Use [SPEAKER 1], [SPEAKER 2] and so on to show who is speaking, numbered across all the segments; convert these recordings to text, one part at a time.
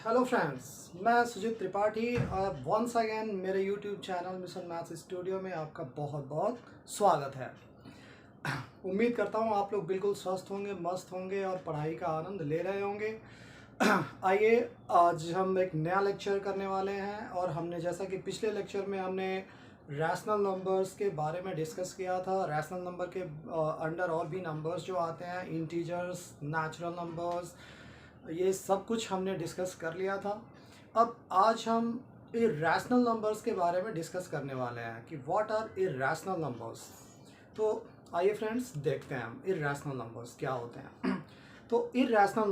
[SPEAKER 1] Hello friends, मैं सुजीत त्रिपाठी और once again मेरे YouTube channel mission maths studio में आपका बहुत बहुत स्वागत है। उम्मीद करता हूँ आप लोग बिल्कुल स्वस्थ होंगे, मस्त होंगे और पढ़ाई का आनंद ले रहे होंगे। आइए, आज हम एक नया लेक्चर करने वाले हैं और हमने जैसा कि पिछले लेक्चर में हमने रैशनल नंबर्स के बारे में डिस्कस किया था। रैशनल नंबर के अंडर और भी नंबर्स जो आते हैं, इंटीजर्स, नेचुरल नंबर्स, ये सब कुछ हमने डिस्कस कर लिया था। अब आज हम इर्रेशनल नंबर्स के बारे में डिस्कस करने वाले हैं कि व्हाट आर इर्रेशनल नंबर्स। तो आइए फ्रेंड्स, देखते हैं हम इर्रेशनल नंबर्स क्या होते हैं। तो इर्रेशनल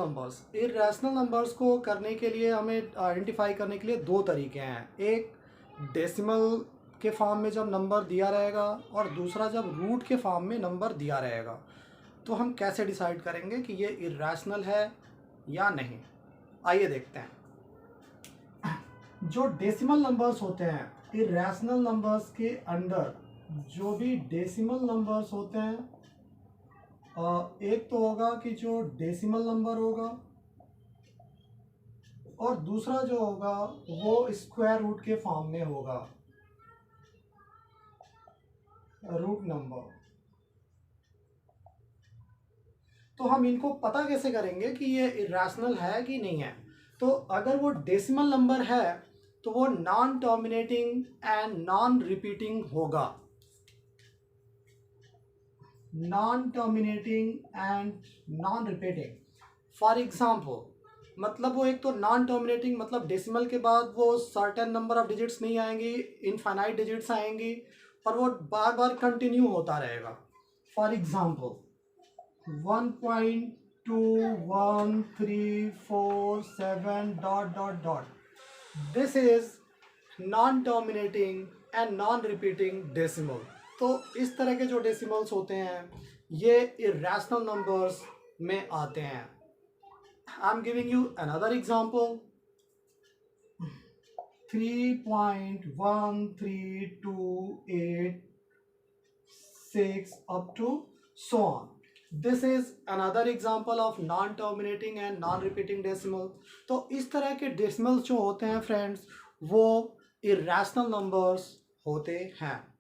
[SPEAKER 1] नंबर्स को करने के लिए, हमें आइडेंटिफाई करने के लिए दो तरीके हैं। एक डेसिमल के फॉर्म में जब नंबर दिया रहेगा और दूसरा जब रूट के फॉर्म में नंबर दिया रहेगा। तो हम कैसे डिसाइड करेंगे कि ये इर्रेशनल है या नहीं, आइए देखते हैं। जो डेसिमल नंबर्स होते हैं, इर्रेशनल नंबर्स के अंडर जो भी डेसिमल नंबर्स होते हैं, एक तो होगा कि जो डेसिमल नंबर होगा और दूसरा जो होगा वो स्क्वायर रूट के फॉर्म में होगा, रूट नंबर। तो हम इनको पता कैसे करेंगे कि ये इर्रेशनल है कि नहीं है। तो अगर वो डेसिमल नंबर है तो वो non terminating and non repeating होगा। Non terminating and non repeating. For example, मतलब वो एक तो नॉन टर्मिनेटिंग, मतलब डेसिमल के बाद वो सर्टेन नंबर ऑफ डिजिट्स नहीं आएंगी, इनफाइनाइट डिजिट्स आएंगी और वो बार बार कंटिन्यू होता रहेगा। For example 1.2134 dot dot dot. This is non-terminating and non-repeating decimal. तो इस तरह के जो डेसिमल्स होते हैं ये इर्रेशनल नंबर्स में आते हैं। I am giving you another example, 3.13286 up to so on. This is another example of non-terminating and non-repeating decimal. तो इस तरह के डेसिमल्स जो होते हैं फ्रेंड्स, वो इर्रेशनल नंबर्स होते हैं।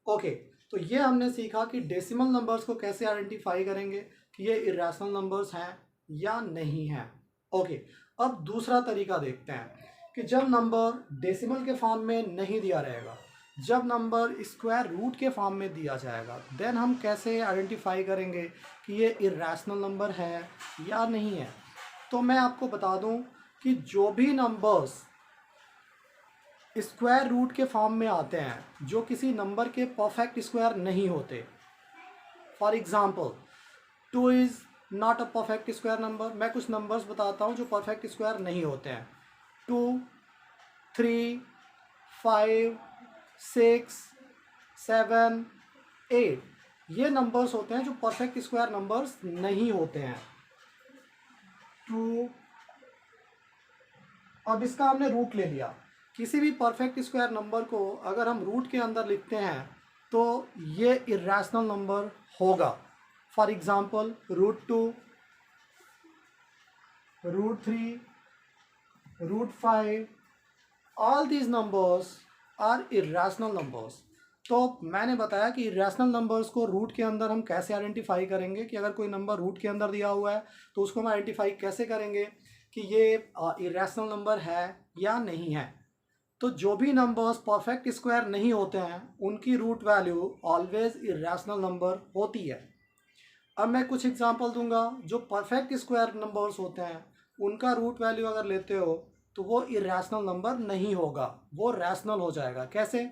[SPEAKER 1] ओके, तो ये हमने सीखा कि डेसिमल नंबर्स को कैसे आइडेंटिफाई करेंगे कि ये इर्रेशनल नंबर्स हैं या नहीं हैं। ओके, अब दूसरा तरीका देखते हैं कि जब नंबर डेसिमल के फॉर्म में नहीं दिया रहेगा, जब नंबर स्क्वायर रूट के फॉर्म में दिया जाएगा, देन हम कैसे आइडेंटिफाई करेंगे कि ये इर्रेशनल नंबर है या नहीं है। तो मैं आपको बता दूं कि जो भी नंबर्स स्क्वायर रूट के फॉर्म में आते हैं, जो किसी नंबर के परफेक्ट स्क्वायर नहीं होते, for example 2 is not a perfect square number. मैं कुछ नंबर्स बताता हूँ जो परफेक्ट स्क्वायर नहीं होते हैं। 2, 3, 5, 6, 7, 8 ये नंबर्स होते हैं जो परफेक्ट स्क्वायर नंबर्स नहीं होते हैं। 2, अब इसका हमने रूट ले लिया। किसी भी परफेक्ट स्क्वायर नंबर को अगर हम रूट के अंदर लिखते हैं तो ये इर्रेशनल नंबर होगा। For example √2, √3, √5, all these numbers are irrational numbers. तो मैंने बताया कि इर्रेशनल नंबर्स को रूट के अंदर हम कैसे आइडेंटिफाई करेंगे, कि अगर कोई नंबर रूट के अंदर दिया हुआ है तो उसको हम आइडेंटिफाई कैसे करेंगे कि ये इर्रेशनल नंबर है या नहीं है। तो जो भी नंबर्स परफेक्ट स्क्वायर नहीं होते हैं उनकी root value always irrational number होती है। अब मैं कुछ एग्जांपल दूंगा। जो परफेक्ट स्क्वायर नंबर्स होते हैं उनका रूट वैल्यू अगर लेते हो तो वो इर्रेशनल नंबर नहीं होगा, वो रैशनल हो जाएगा। कैसे?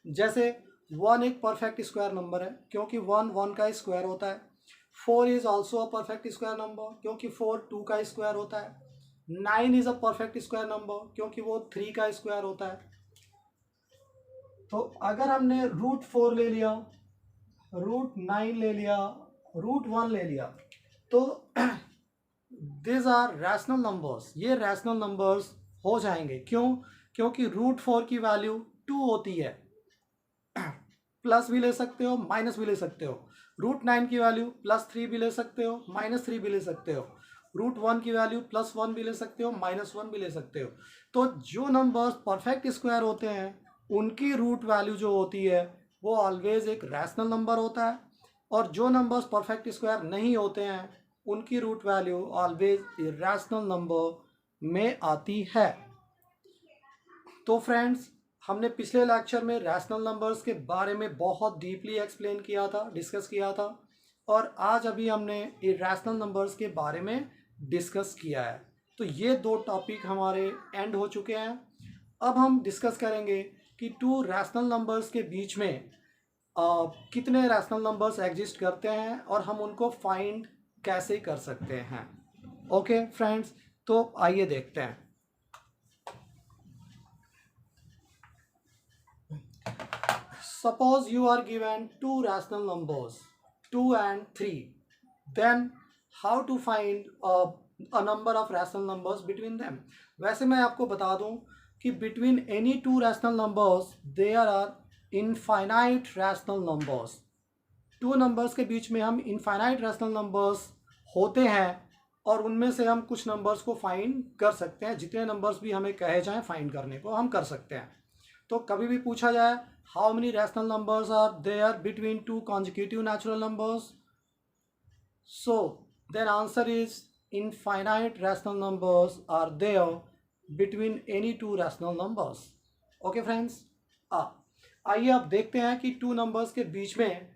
[SPEAKER 1] जैसे 1 एक परफेक्ट स्क्वायर नंबर है क्योंकि 1 1 का स्क्वायर होता है। 4 is also a perfect square number क्योंकि 4 2 का स्क्वायर होता है। 9 is a perfect square number क्योंकि वो 3 का स्क्वायर होता है। तो अगर हमने √4 ले लिया, √9 ले लिया, √1 ले लिया, तो दिस आर रैशनल नंबर्स। ये रैशनल नंबर्स हो जाएंगे। क्यों? क्योंकि √4 की वैल्यू 2 होती है। प्लस भी ले सकते हो, माइनस भी ले सकते हो। √9 की वैल्यू +3 भी ले सकते हो, -3 भी ले सकते हो। रूट वन की वैल्यू +1 भी ले सकते हो, -1 भी ले सकते हो। तो जो नंबर्स परफेक्ट स्क्वायर होते हैं उनकी रूट वैल्यू जो होती है वो ऑलवेज एक रैशनल नंबर होता है, और जो नंबर्स परफेक्ट स्क्वायर नहीं होते हैं उनकी root value always irrational number में आती है। तो फ्रेंड्स, हमने पिछले लेक्चर में रैशनल नंबर्स के बारे में बहुत डीपली एक्सप्लेन किया था, डिस्कस किया था, और आज अभी हमने इरैशनल नंबर्स के बारे में डिस्कस किया है। तो ये दो टॉपिक हमारे एंड हो चुके हैं। अब हम डिस्कस करेंगे कि टू रैशनल नंबर्स के बीच में कितने रैशनल नंबर्स एग्जिस्ट करते हैं और हम उनको फाइंड कैसे कर सकते हैं। ओके फ्रेंड्स, तो आइए देखते हैं। Suppose you are given two rational numbers, 2 and 3. Then how to find a number of rational numbers between them? वैसे मैं आपको बता दूं कि between any two rational numbers there are infinite rational numbers. Two numbers के बीच में हम infinite rational numbers होते हैं और उनमें से हम कुछ नंबर्स को फाइंड कर सकते हैं। जितने नंबर्स भी हमें कहे जाएं फाइंड करने को हम कर सकते हैं। तो कभी भी पूछा जाए how many rational numbers are there between two consecutive natural numbers, so then answer is infinite rational numbers are there between any two rational numbers. Okay friends, आइए अब देखते हैं कि टू नंबर्स के बीच में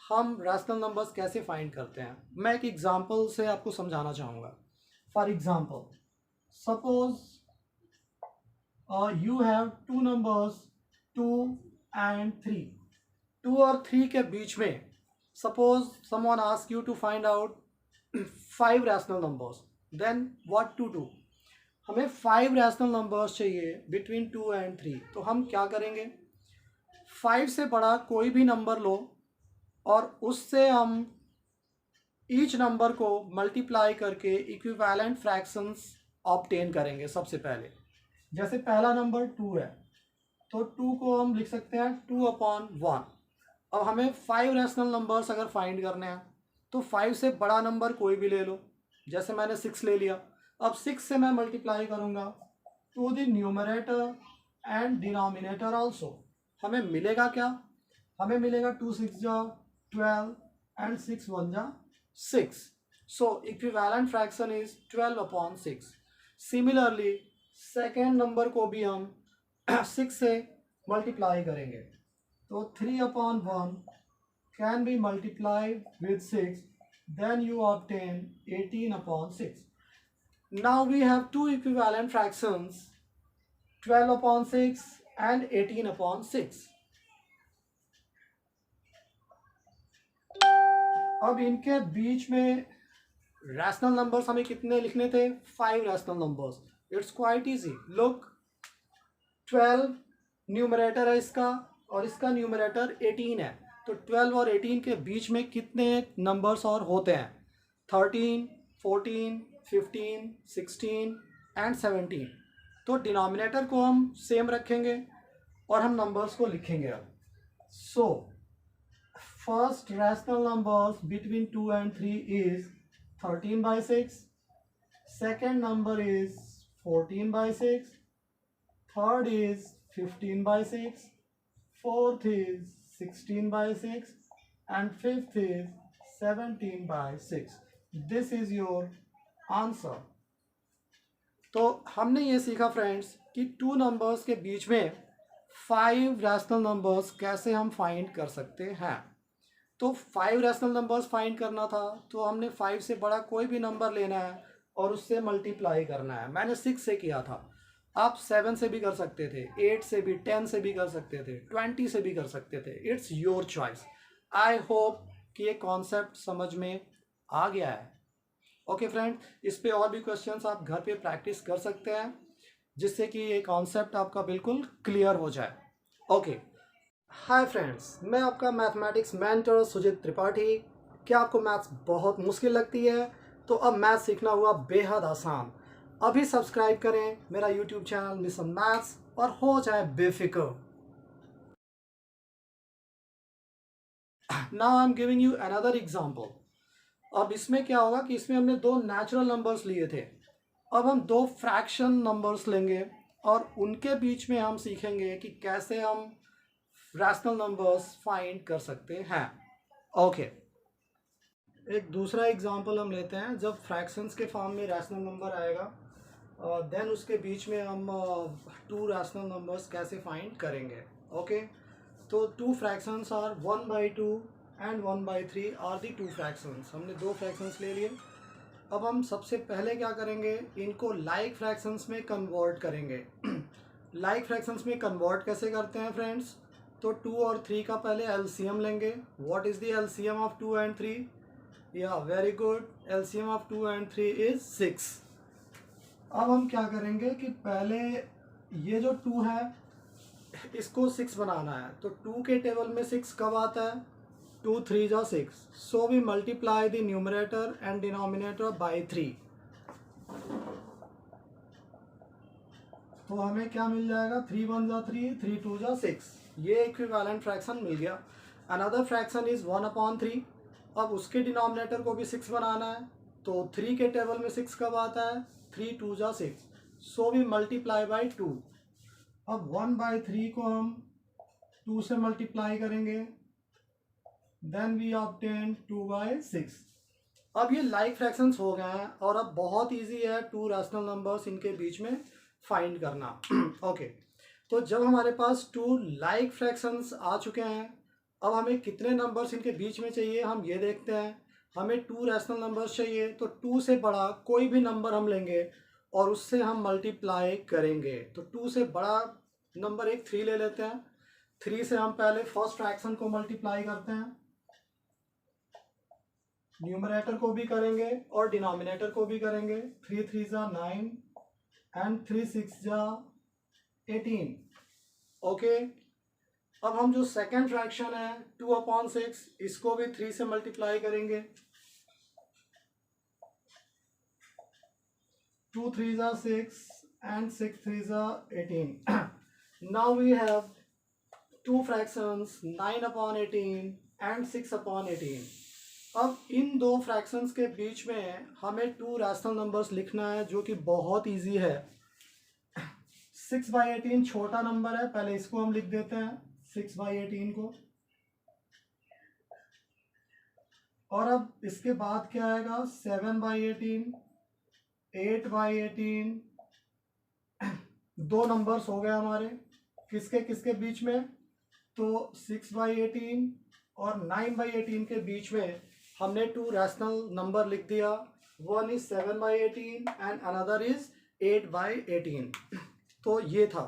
[SPEAKER 1] हम रैशनल नंबर्स कैसे find करते हैं। मैं एक एग्जांपल से आपको समझाना चाहूँगा। For example, suppose you have two numbers 2 and 3. 2 और 3 के बीच में suppose someone asks you to find out 5 rational numbers, then what to do? हमें 5 rational numbers चाहिए between 2 and 3। तो हम क्या करेंगे, 5 से बड़ा कोई भी नंबर लो और उससे हम ईच नंबर को मल्टीप्लाई करके इक्विवेलेंट फ्रैक्शंस ऑब्टेन करेंगे। सबसे पहले जैसे पहला नंबर 2 है तो 2 को हम लिख सकते हैं 2/1। अब हमें 5 रैशनल नंबर्स अगर फाइंड करने हैं तो 5 से बड़ा नंबर कोई भी ले लो, जैसे मैंने 6 ले लिया। अब 6 से मैं मल्टीप्लाई करूँगा to the numerator and denominator also. हमें मिलेगा क्या, हमें मिलेगा 2 6 जा 12 एंड 6 1 जा 6। So equivalent fraction is 12/6। Similarly second number को भी हम 6 से मल्टीप्लाई करेंगे तो 3/1 can be multiplied with 6, then you obtain 18/6। Now we have two equivalent fractions 12/6 and 18/6। अब इनके बीच में रैशनल नंबर्स हमें कितने लिखने थे, 5 rational numbers. It's quite easy. Look, 12 numerator है इसका और इसका न्यूमरेटर 18 है। तो 12 और 18 के बीच में कितने नंबर्स और होते हैं, 13 14 15 16 एंड 17। तो डिनोमिनेटर को हम सेम रखेंगे और हम नंबर्स को लिखेंगे अब। So first rational numbers between 2 and 3 is 13/6, second number is 14/6, third is 15/6, fourth is 16/6 and fifth is 17/6. This is your answer. तो हमने ये सीखा फ्रेंड्स कि टू नंबर्स के बीच में 5 रैशनल नंबर्स कैसे हम फाइंड कर सकते हैं। तो 5 रैशनल नंबर्स फाइंड करना था तो हमने 5 से बड़ा कोई भी नंबर लेना है और उससे मल्टीप्लाई करना है। मैंने 6 से किया था, आप 7 से भी कर सकते थे, 8 से भी, 10 से भी कर सकते थे, 20 से भी कर सकते थे। It's your choice. I hope कि ये कॉन्सेप्ट समझ में आ गया है। ओके फ्रेंड, इस पे और भी क्वेश्चंस आप घर पे प्रैक्टिस कर सकते हैं जिससे कि ये कॉन्सेप्ट आपका बिल्कुल क्लियर हो जाए। ओके, हाय फ्रेंड्स, मैं आपका मैथमेटिक्स मेंटर सुजीत त्रिपाठी। क्या आपको मैथ्स बहुत मुश्किल लगती है? तो अब मैथ्स सीखना हुआ बेहद आसान। अभी सब्सक्राइब करें मेरा यूट्यूब चैनल मिशन मैथ्स और हो जाए बेफिक्र। Now I am giving you another example. अब इसमें क्या होगा कि इसमें हमने दो नेचुरल नंबर्स लिए थे, अब हम दो फ्रैक्शन नंबर्स लेंगे और उनके बीच में हम सीखेंगे कि कैसे हम रैशनल नंबर्स फाइंड कर सकते हैं। ओके, एक दूसरा एग्जांपल हम लेते हैं। जब फ्रैक्शंस के फॉर्म में रैशनल नंबर आएगा देन उसके बीच में हम टू रैशनल नंबर्स कैसे फाइंड करेंगे। ओके, तो two fractions are 1/2 and 1/3 are the two fractions. हमने दो फ्रैक्शंस ले लिए। अब हम सबसे पहले क्या करेंगे, इनको लाइक फ्रैक्शंस में कन्वर्ट करेंगे। लाइक फ्रैक्शंस में कन्वर्ट कैसे करते हैं फ्रेंड्स, तो 2 और 3 का पहले एलसीएम लेंगे। What is the LCM of 2 and 3? या very good, LCM of 2 and 3 is 6। अब हम क्या करेंगे कि पहले ये जो 2 है इसको 6 बनाना है। तो 2 के टेबल में 6 कब आता है? 2 3 जा 6। So we multiply the numerator and denominator by 3। तो हमें क्या मिल जाएगा? 3 1 जा 3, 3 2 जा 6। ये इक्विवेलेंट फ्रैक्शन मिल गया। Another fraction is 1/3। अब उसके डिनोमिनेटर को भी 6 बनाना है। तो 3 के टेबल में 6 कब आता है? 3 2 जा 6। So we multiply by 2। अब 1/3 को हम 2 से मल्टीप्लाई करेंगे, देन वी ऑब्टेन 2/6। अब ये लाइक फ्रैक्शंस हो गए हैं और अब बहुत इजी है टू रैशनल नंबर्स इनके बीच में फाइंड करना। ओके, तो जब हमारे पास टू लाइक फ्रैक्शंस आ चुके हैं, अब हमें कितने नंबर्स इनके बीच में चाहिए हम ये देखते हैं। हमें टू रैशनल नंबर्स चाहिए, तो 2 से बड़ा कोई भी नंबर हम लेंगे और उससे हम मल्टीप्लाई करेंगे। तो 2 से बड़ा नंबर एक 3 ले लेते हैं। 3 से हम पहले फर्स्ट फ्रैक्शन को मल्टीप्लाई करते हैं, न्यूमरेटर को भी करेंगे और डिनोमिनेटर को भी करेंगे। 3 3 जा 9 एंड 3 6 जा 18। ओके, अब हम जो सेकेंड फ्रैक्शन है 2/6, इसको भी 3 से मल्टीप्लाई करेंगे। 2 3 जा 6 एंड 6 3 जा 18। Now we have two fractions 9/18 and 6/18। अब इन दो फ्रैक्शंस के बीच में हमें टू रैशनल नंबर्स लिखना है, जो कि बहुत इजी है। 6/18 छोटा नंबर है, पहले इसको हम लिख देते हैं 6/18 को। और अब इसके बाद क्या आएगा? 7/18, 8/18। दो नंबर्स हो गए हमारे, किसके किसके बीच में? तो 6/18 और 9/18 के बीच में हमने टू रैशनल नंबर लिख दिया। One is 7/18 and another is 8/18। तो ये था,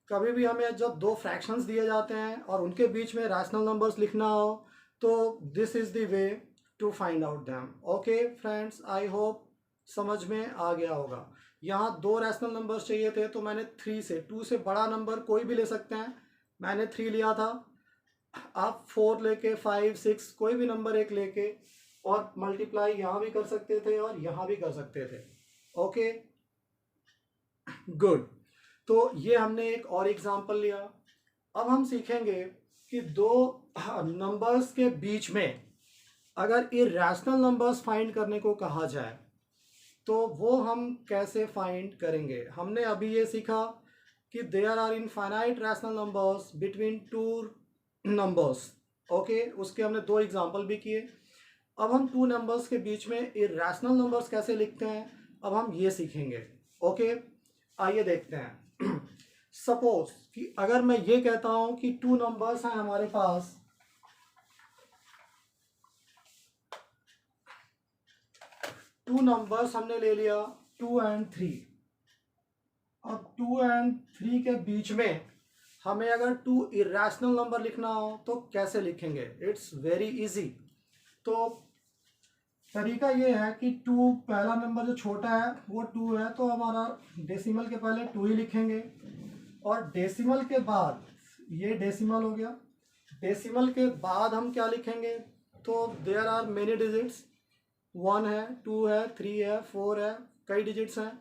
[SPEAKER 1] कभी भी हमें जब दो फ्रैक्शंस दिए जाते हैं और उनके बीच में रैशनल नंबर्स लिखना हो, तो this is the way to find out them. Okay friends, I hope समझ में आ गया होगा। यहाँ दो रैशनल नंबर्स चाहिए थे, तो मैंने 3 से, 2 से बड़ा नंबर कोई भी ले सकते हैं, मैंने 3 लिया था। आप 4 लेके 5 6 कोई भी नंबर एक लेके और मल्टीप्लाई यहाँ भी कर सकते थे और यहाँ भी कर सकते थे। ओके गुड, तो ये हमने एक और एग्जांपल लिया। अब हम सीखेंगे कि दो नंबर्स के बीच में अगर इरैशनल नंबर्स फाइंड करने को कहा जाए तो वो हम कैसे फाइंड करेंगे। हमने अभी ये सीखा कि there are infinite rational numbers between two numbers. Okay, उसके हमने दो एग्जांपल भी किए। अब हम टू नंबर्स के बीच में इरैशनल नंबर्स कैसे लिखते हैं, अब हम ये सीखेंगे। ओके, आइए देखते हैं। सपोज कि अगर मैं ये कहता हूं कि टू नंबर्स हैं हमारे पास, टू नंबर्स हमने ले लिया 2 एंड 3। अब 2 एंड 3 के बीच में हमें अगर टू इरैशनल नंबर लिखना हो तो कैसे लिखेंगे? It's very easy. तो तरीका ये है कि 2, पहला नंबर जो छोटा है वो 2 है, तो हमारा डेसिमल के पहले 2 ही लिखेंगे और डेसिमल के बाद, ये डेसिमल हो गया, डेसिमल के बाद हम क्या लिखेंगे? तो देयर आर मेनी डिजिट्स, 1 है, 2 है, 3 है, 4 है, कई डिजिट्स हैं।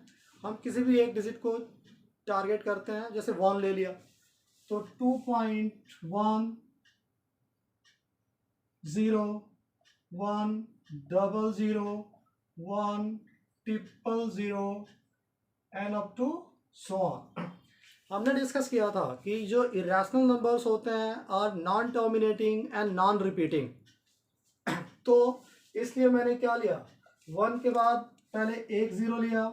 [SPEAKER 1] हम किसी भी एक डिजिट को टारगेट करते हैं, जैसे 1 ले लिया तो 2.1 0 1 00, 1, 000 and up to so on. हमने डिस्कस किया था कि जो इरेशनल नंबर्स होते हैं are non terminating and non repeating. तो इसलिए मैंने क्या लिया, 1 के बाद पहले 1 0 लिया,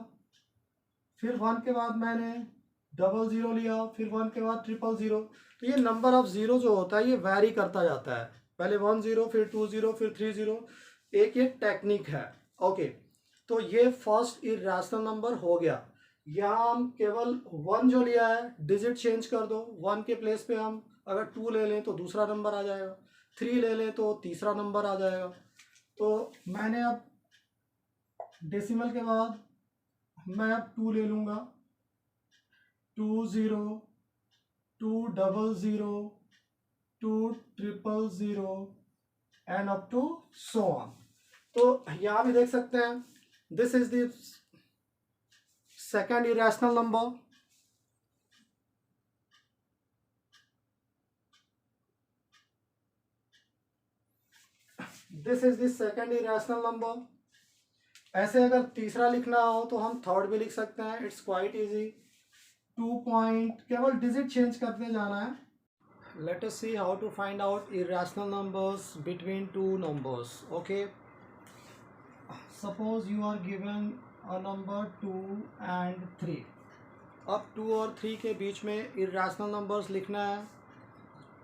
[SPEAKER 1] फिर 1 के बाद मैंने 00 लिया, फिर 1 के बाद 000। तो ये नंबर ऑफ ज़ीरो जो होता है ये वैरी करता जाता है, पहले 1 0, फिर 2 0, फिर 3 0। एक ये टेक्निक है। ओके, तो ये फर्स्ट इरेशनल नंबर हो गया। यहाँ हम केवल 1 जो लिया है डिजिट चेंज कर दो, 1 के प्लेस पे हम अगर 2 ले लें तो दूसरा नंबर आ जाएगा, 3 ले लें तो तीसरा नंबर आ जाएगा। तो मैंने अब डेसिमल के बाद मैं अब 2 ले लूँगा, 2 0, 2 00, 2 000 and up to so on. तो यहाँ भी देख सकते हैं, this is the second irrational number. This is the second irrational number. ऐसे अगर तीसरा लिखना हो तो हम थर्ड भी लिख सकते हैं, इट्स क्वाइट इजी। 2 पॉइंट, केवल डिजिट चेंज करते जाना है। Let us see how to find out irrational numbers between two numbers. Okay, suppose you are given a number 2 and 3। अब 2 और 3 के बीच में इरेशनल नंबर्स लिखना है,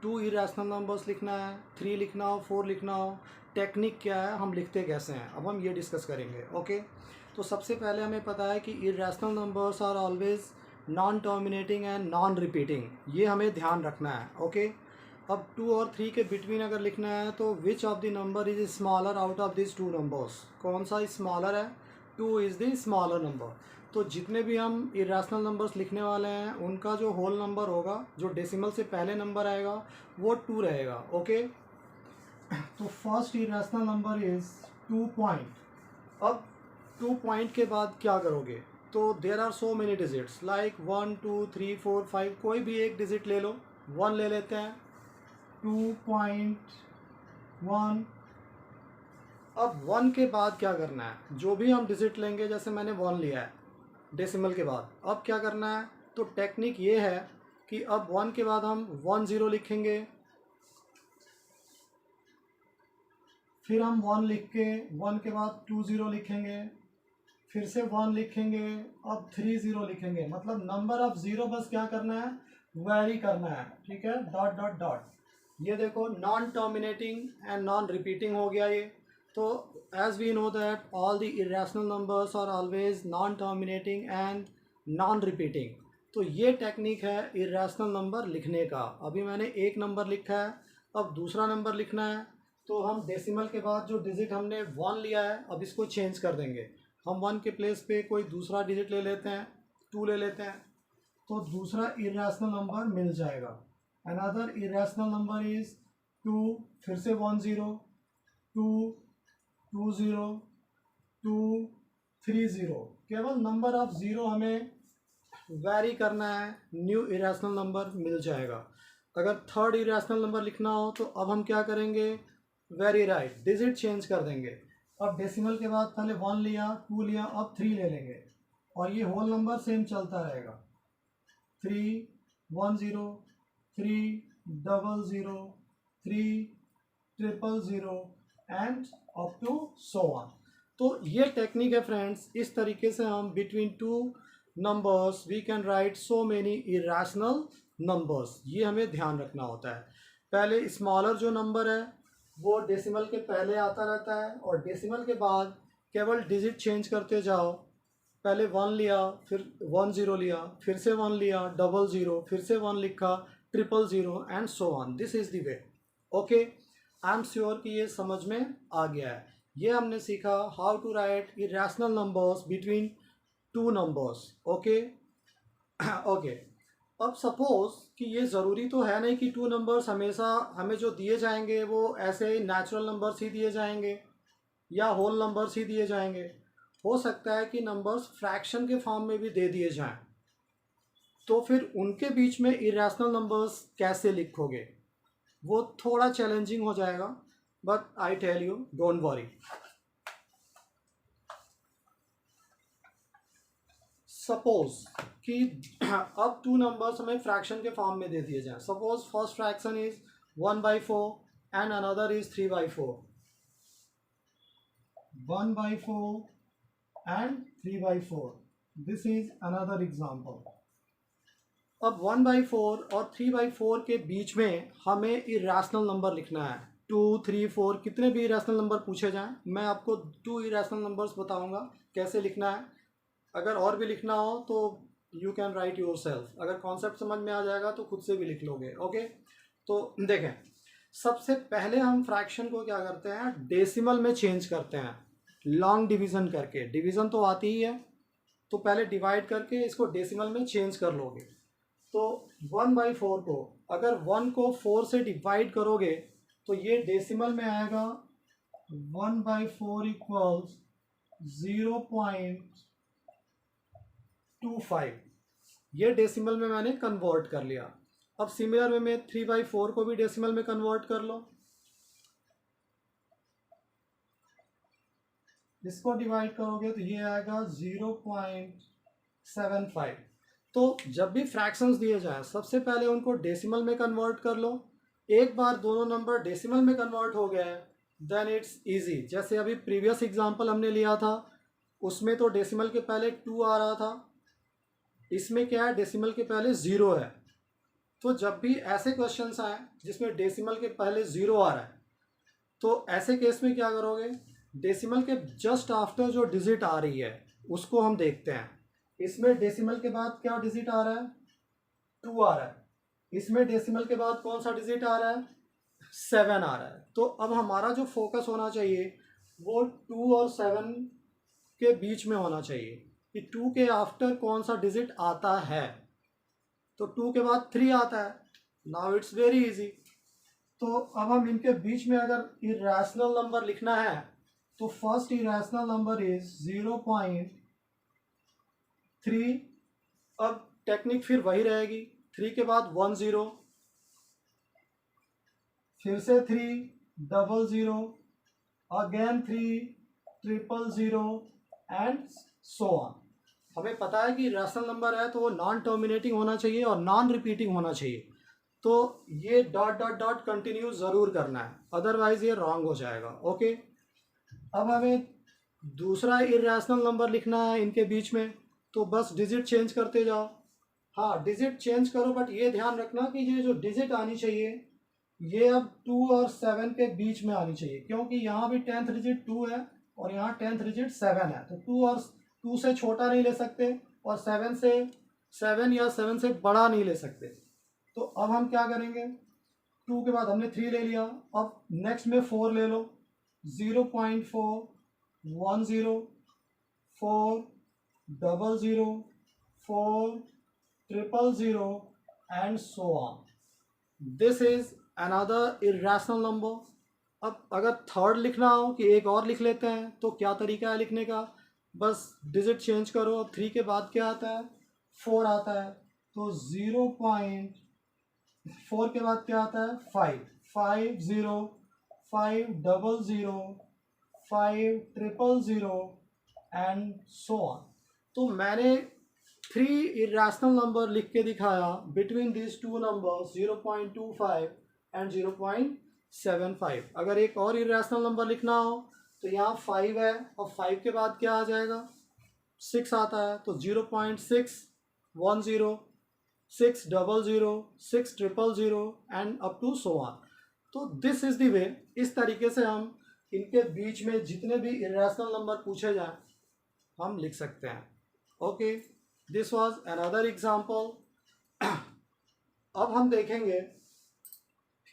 [SPEAKER 1] 2 इरेशनल नंबर्स लिखना है, 3 लिखना हो, 4 लिखना हो। टेक्निक क्या है, हम लिखते कैसे हैं, अब हम ये डिस्कस करेंगे। ओके, तो सबसे पहले हमें पता है कि irrational numbers are always non terminating and non repeating, ये हमें ध्यान रखना है। ओके, अब 2 और 3 के बिटवीन अगर लिखना है तो which of the number is smaller out of this 2 numbers, कौन सा स्मॉलर है, 2 इज़ द स्मॉलर नंबर। तो जितने भी हम इरेशनल नंबर्स लिखने वाले हैं उनका जो होल नंबर होगा, जो डेसिमल से पहले नंबर आएगा वो 2 रहेगा। ओके, तो first irrational number is 2 point. अब 2 पॉइंट के बाद क्या करोगे, तो there are so many digits like 1 2 3 4 5, कोई भी एक डिजिट ले लो। 1 ले लेते हैं, 2.1। अब 1 के बाद क्या करना है, जो भी हम डिजिट लेंगे, जैसे मैंने 1 लिया है डेसिमल के बाद, अब क्या करना है, तो टेक्निक ये है कि अब 1 के बाद हम 1 0 लिखेंगे, फिर हम 1 लिख के 1 के बाद 2 0 लिखेंगे, फिर से 1 लिखेंगे, अब 3 0 लिखेंगे। मतलब नंबर ऑफ ज़ीरो बस क्या करना है, वैरी करना है। ठीक है, डॉट डॉट डॉट। ये देखो non terminating and non repeating हो गया ये। तो as we know that all the irrational numbers are always non terminating and non repeating. तो ये टेक्निक है इरेशनल नंबर लिखने का। अभी मैंने एक नंबर लिखा है, अब दूसरा नंबर लिखना है, तो हम डेसिमल के बाद जो डिजिट हमने 1 लिया है अब इसको चेंज कर देंगे। हम 1 के प्लेस पे कोई दूसरा डिजिट ले लेते हैं, 2 ले लेते हैं, तो दूसरा इरेशनल नंबर मिल जाएगा। अनदर इरेशनल नंबर इज 2, फिर से 1 0, 2 2 0, 2 3 0। केवल नंबर ऑफ ज़ीरो हमें वैरी करना है, न्यू इरेशनल नंबर मिल जाएगा। अगर थर्ड इरेशनल नंबर लिखना हो तो अब हम क्या करेंगे, वेरी राइट, डिजिट चेंज कर देंगे। अब डेसिमल के बाद पहले 1 लिया, 2 लिया, अब 3 ले लेंगे, और ये होल नंबर सेम चलता रहेगा। 3 1 0, 3 0 0, 3 000 and up to so on. तो ये टेक्निक है फ्रेंड्स, इस तरीके से हम between two numbers we can write so many irrational numbers. ये हमें ध्यान रखना होता है। पहले स्मॉलर जो नंबर है वो डेसिमल के पहले आता रहता है, और डेसिमल के बाद केवल डिजिट चेंज करते जाओ। पहले 1 लिया, फिर 1 0 लिया, फिर से 1 लिया, 0 0, फिर से 1 लिखा, 0 0 and so on. This is the way. Okay, I am sure कि ये समझ में आ गया है। ये हमने सीखा how to write irrational numbers between two numbers. Okay okay, अब सपोज कि ये ज़रूरी तो है नहीं कि 2 नंबर्स हमेशा हमें जो दिए जाएंगे वो ऐसे ही नेचुरल नंबर्स ही दिए जाएंगे या होल नंबर्स ही दिए जाएंगे। हो सकता है कि नंबर्स फ्रैक्शन के फॉर्म में भी दे दिए जाएं, तो फिर उनके बीच में इरेशनल नंबर्स कैसे लिखोगे, वो थोड़ा चैलेंजिंग हो जाएगा, but I tell you don't worry. Suppose कि अब टू नंबर्स हमें फ्रैक्शन के फॉर्म में दे दिए जाएं. Suppose first fraction is 1/4 and another is 3/4. 1/4 and 3/4. This is another example. अब 1/4 और 3/4 के बीच में हमें इरेशनल नंबर लिखना है. 2, 3, 4 कितने भी इरेशनल नंबर पूछे जाएं, मैं आपको 2 इरेशनल नंबर्स बताऊंगा कैसे लिखना है. अगर और भी लिखना हो तो you can write your self. अगर कॉन्सेप्ट समझ में आ जाएगा तो खुद से भी लिख लोगे. ओके, तो देखें, सबसे पहले हम फ्रैक्शन को क्या करते हैं, डेसिमल में चेंज करते हैं. लॉन्ग डिवीज़न करके, डिवीज़न तो आती ही है, तो पहले डिवाइड करके इसको डेसिमल में चेंज कर लोगे. तो 1/4 को अगर 1 को 4 से डिवाइड करोगे तो ये डेसिमल में आएगा 1/4 इक्वल्स 0.25. ये डेसिमल में मैंने कन्वर्ट कर लिया. अब सिमिलर वे में 3/4 को भी डेसिमल में कन्वर्ट कर लो. इसको डिवाइड करोगे तो ये आएगा 0.75. तो जब भी फ्रैक्शंस दिए जाएं सबसे पहले उनको डेसिमल में कन्वर्ट कर लो. एक बार दोनों नंबर डेसिमल में कन्वर्ट हो गए देन इट्स इजी. जैसे अभी प्रीवियस एग्जांपल हमने लिया था उसमें तो डेसिमल के पहले 2 आ रहा था, इसमें क्या है, डेसिमल के पहले 0 है. तो जब भी ऐसे क्वेश्चंस आए जिसमें डेसिमल के पहले 0 आ रहा है तो ऐसे केस में क्या करोगे, डेसिमल के जस्ट आफ्टर जो डिजिट आ रही है उसको हम देखते हैं. इसमें डेसिमल के बाद क्या डिजिट आ रहा है, 2 आ रहा है. इसमें डेसिमल के बाद कौन सा डिजिट आ रहा है, 7 आ रहा है. तो अब हमारा जो फोकस होना चाहिए वो 2 और 7 के बीच में होना चाहिए कि 2 के आफ्टर कौन सा डिजिट आता है. तो 2 के बाद 3 आता है. Now it's very easy. तो अब हम इनके बीच में अगर इरेशनल नंबर लिखना है तो फर्स्ट इरेशनल नंबर इज 0.3. अब टेक्निक फिर वही रहेगी, 3 के बाद 1 0, फिर से 3 00, अगेन 3 000 एंड सो ऑन. हमें पता है कि रैशनल नंबर है तो वो नॉन टर्मिनेटिंग होना चाहिए और नॉन रिपीटिंग होना चाहिए. तो ये डॉट डॉट डॉट कंटिन्यू ज़रूर करना है, अदरवाइज ये रॉन्ग हो जाएगा. ओके, अब हमें दूसरा इरेशनल नंबर लिखना है इनके बीच में, तो बस डिजिट चेंज करते जाओ. हाँ, डिजिट चेंज करो बट ये ध्यान रखना कि ये जो डिजिट आनी चाहिए ये अब 2 और 7 के बीच में आनी चाहिए, क्योंकि यहाँ भी 10th डिजिट 2 है और यहाँ 10th डिजिट 7 है. तो 2 और 2 से छोटा नहीं ले सकते और 7 या 7 से बड़ा नहीं ले सकते. तो अब हम क्या करेंगे, 2 के बाद हमने 3 ले लिया, अब नेक्स्ट में 4 ले लो. 0.4 10 4 00 4 000 and so on. This is another irrational number. अब अगर थर्ड लिखना हो कि एक और लिख लेते हैं तो क्या तरीका है लिखने का, बस डिजिट चेंज करो. अब 3 के बाद क्या आता है, 4 आता है. तो 0.4 के बाद क्या आता है, 5 50 500 5 000 एंड सो ऑन. तो मैंने 3 इरेशनल नंबर लिख के दिखाया between this two numbers 0.25 and 0.75. अगर एक और इरेशनल नंबर लिखना हो तो यहाँ 5 है और 5 के बाद क्या आ जाएगा, 6 आता है. तो 0.6 10 6 00 6 000 and up to so on. तो दिस इज द वे. इस तरीके से हम इनके बीच में जितने भी इरेशनल नंबर पूछे जाएं हम लिख सकते हैं. Okay, this was another example. अब हम देखेंगे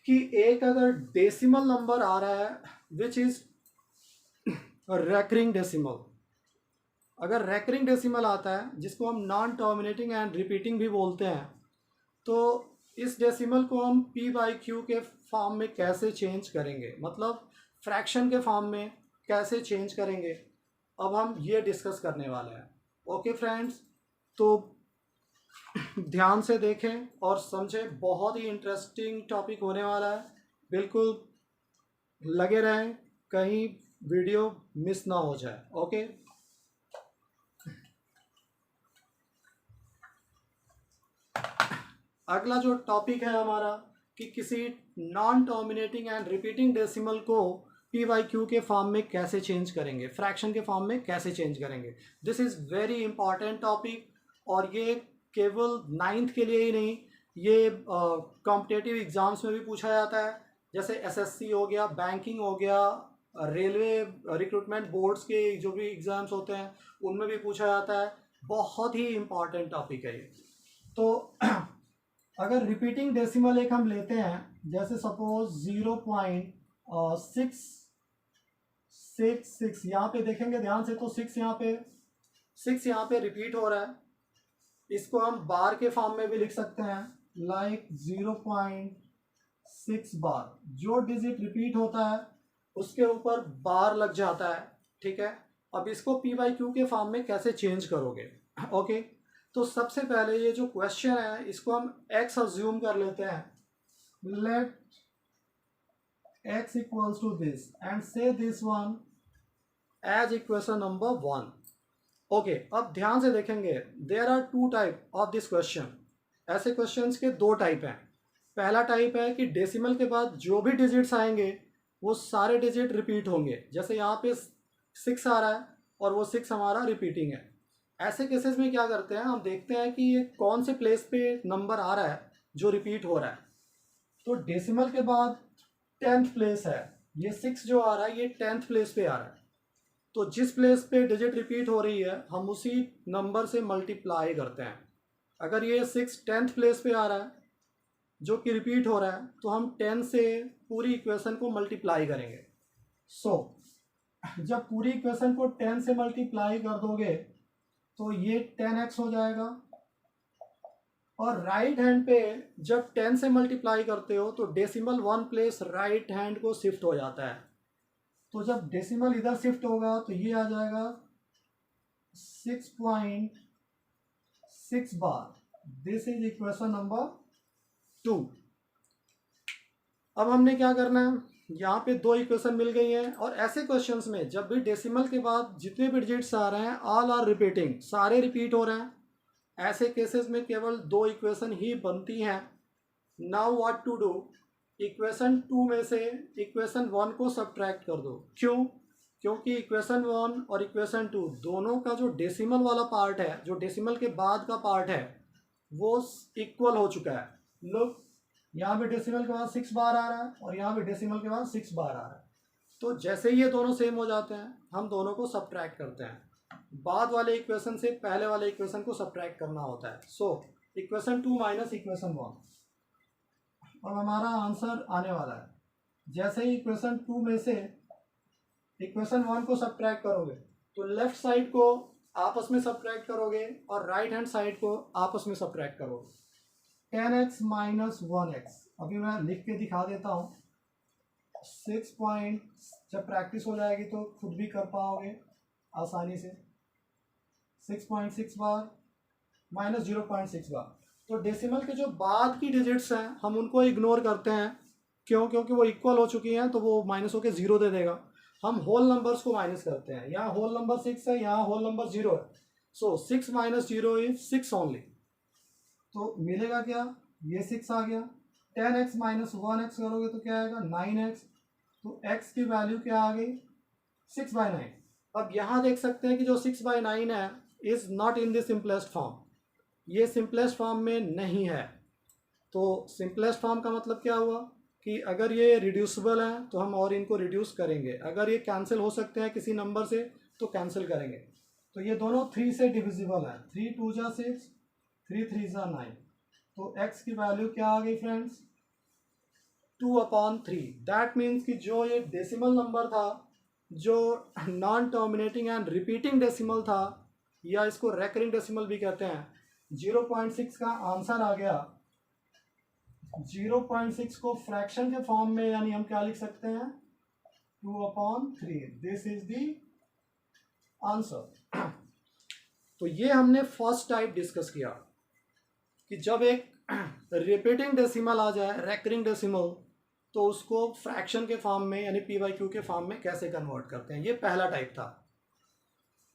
[SPEAKER 1] कि एक अगर डेसिमल नंबर आ रहा है विच इज रेकरिंग डेसिमल. अगर रेकरिंग डेसिमल आता है जिसको हम नॉन टर्मिनेटिंग एंड रिपीटिंग भी बोलते हैं, तो इस डेसिमल को हम p/q के फॉर्म में कैसे चेंज करेंगे, मतलब फ्रैक्शन के फॉर्म में कैसे चेंज करेंगे, अब हम ये डिस्कस करने वाले हैं. ओके फ्रेंड्स, तो ध्यान से देखें और समझें, बहुत ही इंटरेस्टिंग टॉपिक होने वाला है. बिल्कुल लगे रहें, कहीं वीडियो मिस ना हो जाए. ओके, अगला जो टॉपिक है हमारा कि किसी non terminating and repeating decimal को पी वाई क्यू के फॉर्म में कैसे चेंज करेंगे, फ्रैक्शन के फॉर्म में कैसे चेंज करेंगे। This is very important topic, और ये केवल 9th के लिए ही नहीं, ये कॉम्पिटेटिव एग्ज़ाम्स में भी पूछा जाता है। जैसे एसएससी हो गया, बैंकिंग हो गया, रेलवे रिक्रूटमेंट बोर्ड्स के जो भी एग्ज़ाम्स होते हैं उनमें भी पूछा जाता है। बहुत ही इम्पॉर्टेंट टॉपिक है ये। तो अगर रिपीटिंग डेसिमल एक हम लेते हैं, जैसे सपोज 0.666, यहाँ पे देखेंगे ध्यान से तो 6 यहाँ पे रिपीट हो रहा है। इसको हम बार के फॉर्म में भी लिख सकते हैं, लाइक 0.6 बार। जो डिजिट रिपीट होता है उसके ऊपर बार लग जाता है, ठीक है। अब इसको पी वाई क्यू के फॉर्म में कैसे चेंज करोगे, ओके। तो सबसे पहले ये जो क्वेश्चन है इसको हम x अज्यूम कर लेते हैं। Let x equals to this and say this one as equation number 1। Okay, अब ध्यान से देखेंगे, there are 2 type of this question. ऐसे क्वेश्चंस के 2 टाइप हैं। पहला टाइप है कि डेसिमल के बाद जो भी डिजिट्स आएंगे वो सारे डिजिट रिपीट होंगे। जैसे यहाँ पे 6 आ रहा है और वो 6 हमारा रिपीटिंग है। ऐसे केसेस में क्या करते हैं, हम देखते हैं कि ये कौन से प्लेस पे नंबर आ रहा है जो रिपीट हो रहा है। तो डेसिमल के बाद 10th प्लेस है, ये 6 जो आ रहा है ये 10th प्लेस पे आ रहा है। तो जिस प्लेस पे डिजिट रिपीट हो रही है हम उसी नंबर से मल्टीप्लाई करते हैं। अगर ये 6 10th प्लेस पे आ रहा है जो कि रिपीट हो रहा है तो हम 10 से पूरी इक्वेशन को मल्टीप्लाई करेंगे। जब पूरी इक्वेशन को 10 से मल्टीप्लाई कर दोगे तो ये 10x हो जाएगा, और राइट हैंड पे जब 10 से मल्टीप्लाई करते हो तो डेसिमल 1 प्लेस राइट हैंड को शिफ्ट हो जाता है। तो जब डेसिमल इधर शिफ्ट होगा तो ये आ जाएगा 6.6 बार। This is equation number 2। अब हमने क्या करना है, यहाँ पे 2 इक्वेशन मिल गई हैं, और ऐसे क्वेश्चंस में जब भी डेसिमल के बाद जितने भी डिजिट्स आ रहे हैं ऑल आर रिपीटिंग, सारे रिपीट हो रहे हैं, ऐसे केसेस में केवल 2 इक्वेशन ही बनती हैं। Now what to do, equation 2 में से इक्वेशन 1 को सब्ट्रैक्ट कर दो। क्यों? क्योंकि इक्वेशन 1 और इक्वेशन 2 दोनों का जो डेसिमल वाला पार्ट है, जो डेसिमल के बाद का पार्ट है, वो इक्वल हो चुका है। लोग यहाँ पे डेसिमल के बाद 6 बार आ रहा है और यहाँ पे डेसिमल के बाद 6 बार आ रहा है। तो जैसे ही ये दोनों सेम हो जाते हैं हम दोनों को सब्ट्रैक्ट करते हैं। बाद वाले इक्वेशन से पहले वाले इक्वेशन को सब्ट्रैक्ट करना होता है। सो इक्वेशन 2 माइनस इक्वेशन 1, और हमारा आंसर आने वाला है। जैसे ही इक्वेशन 2 में से इक्वेशन 1 को सब्ट्रैक्ट करोगे तो लेफ्ट साइड को आपस में सब्ट्रैक्ट करोगे और राइट हैंड साइड को आपस में सब्ट्रैक्ट करोगे। 10x माइनस 1x, अभी मैं लिख के दिखा देता हूँ। 6 पॉइंट, जब प्रैक्टिस हो जाएगी तो खुद भी कर पाओगे आसानी से। 6.6 बार माइनस 0.6 बार। तो डेसिमल के जो बाद की डिजिट्स हैं हम उनको इग्नोर करते हैं। क्यों? क्योंकि वो इक्वल हो चुकी हैं तो वो माइनस होकर 0 दे देगा। हम होल नंबर्स को माइनस करते हैं। यहाँ होल नंबर 6 है, यहाँ होल नंबर 0 है। सो 6 माइनस 0 इज 6 ओनली। तो मिलेगा क्या, ये 6 आ गया। 10x माइनस 1x करोगे तो क्या आएगा, 9x। तो x की वैल्यू क्या आ गई, 6/9। अब यहाँ देख सकते हैं कि जो 6/9 है is not in the simplest form, ये सिंपलेस्ट फॉर्म में नहीं है। तो सिंपलेस्ट फॉर्म का मतलब क्या हुआ कि अगर ये रिड्यूसिबल है तो हम और इनको रिड्यूस करेंगे, अगर ये कैंसिल हो सकते हैं किसी नंबर से तो कैंसिल करेंगे। तो ये दोनों 3 से डिविजिबल है। 3 2 जा 6, 3 3 जा 9। तो x की वैल्यू क्या आ गई फ्रेंड्स, 2/3। दैट मीन्स कि जो ये डेसिमल नंबर था, जो non terminating and repeating decimal था, या इसको रेकरिंग डेसिमल भी कहते हैं, 0.6 का आंसर आ गया। 0.6 को फ्रैक्शन के फॉर्म में यानी हम क्या लिख सकते हैं, 2/3। This is the answer. तो ये हमने फर्स्ट टाइप डिस्कस किया कि जब एक रिपीटिंग डेसिमल आ जाए, रेकरिंग डेसिमल, तो उसको फ्रैक्शन के फॉर्म में यानी पी वाई क्यू के फॉर्म में कैसे कन्वर्ट करते हैं। ये पहला टाइप था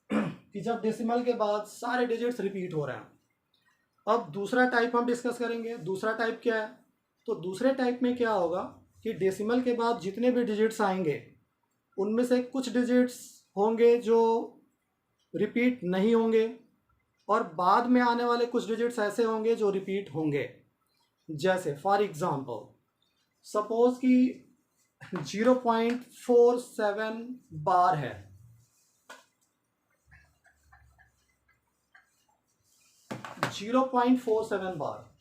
[SPEAKER 1] कि जब डेसिमल के बाद सारे डिजिट्स रिपीट हो रहे हैं। अब दूसरा टाइप हम डिस्कस करेंगे। दूसरा टाइप क्या है? तो दूसरे टाइप में क्या होगा कि डेसिमल के बाद जितने भी डिजिट्स आएंगे उनमें से कुछ डिजिट्स होंगे जो रिपीट नहीं होंगे, और बाद में आने वाले कुछ डिजिट्स ऐसे होंगे जो रिपीट होंगे। जैसे फॉर एग्जांपल सपोज कि 0.47 बार है, 0.47 बार।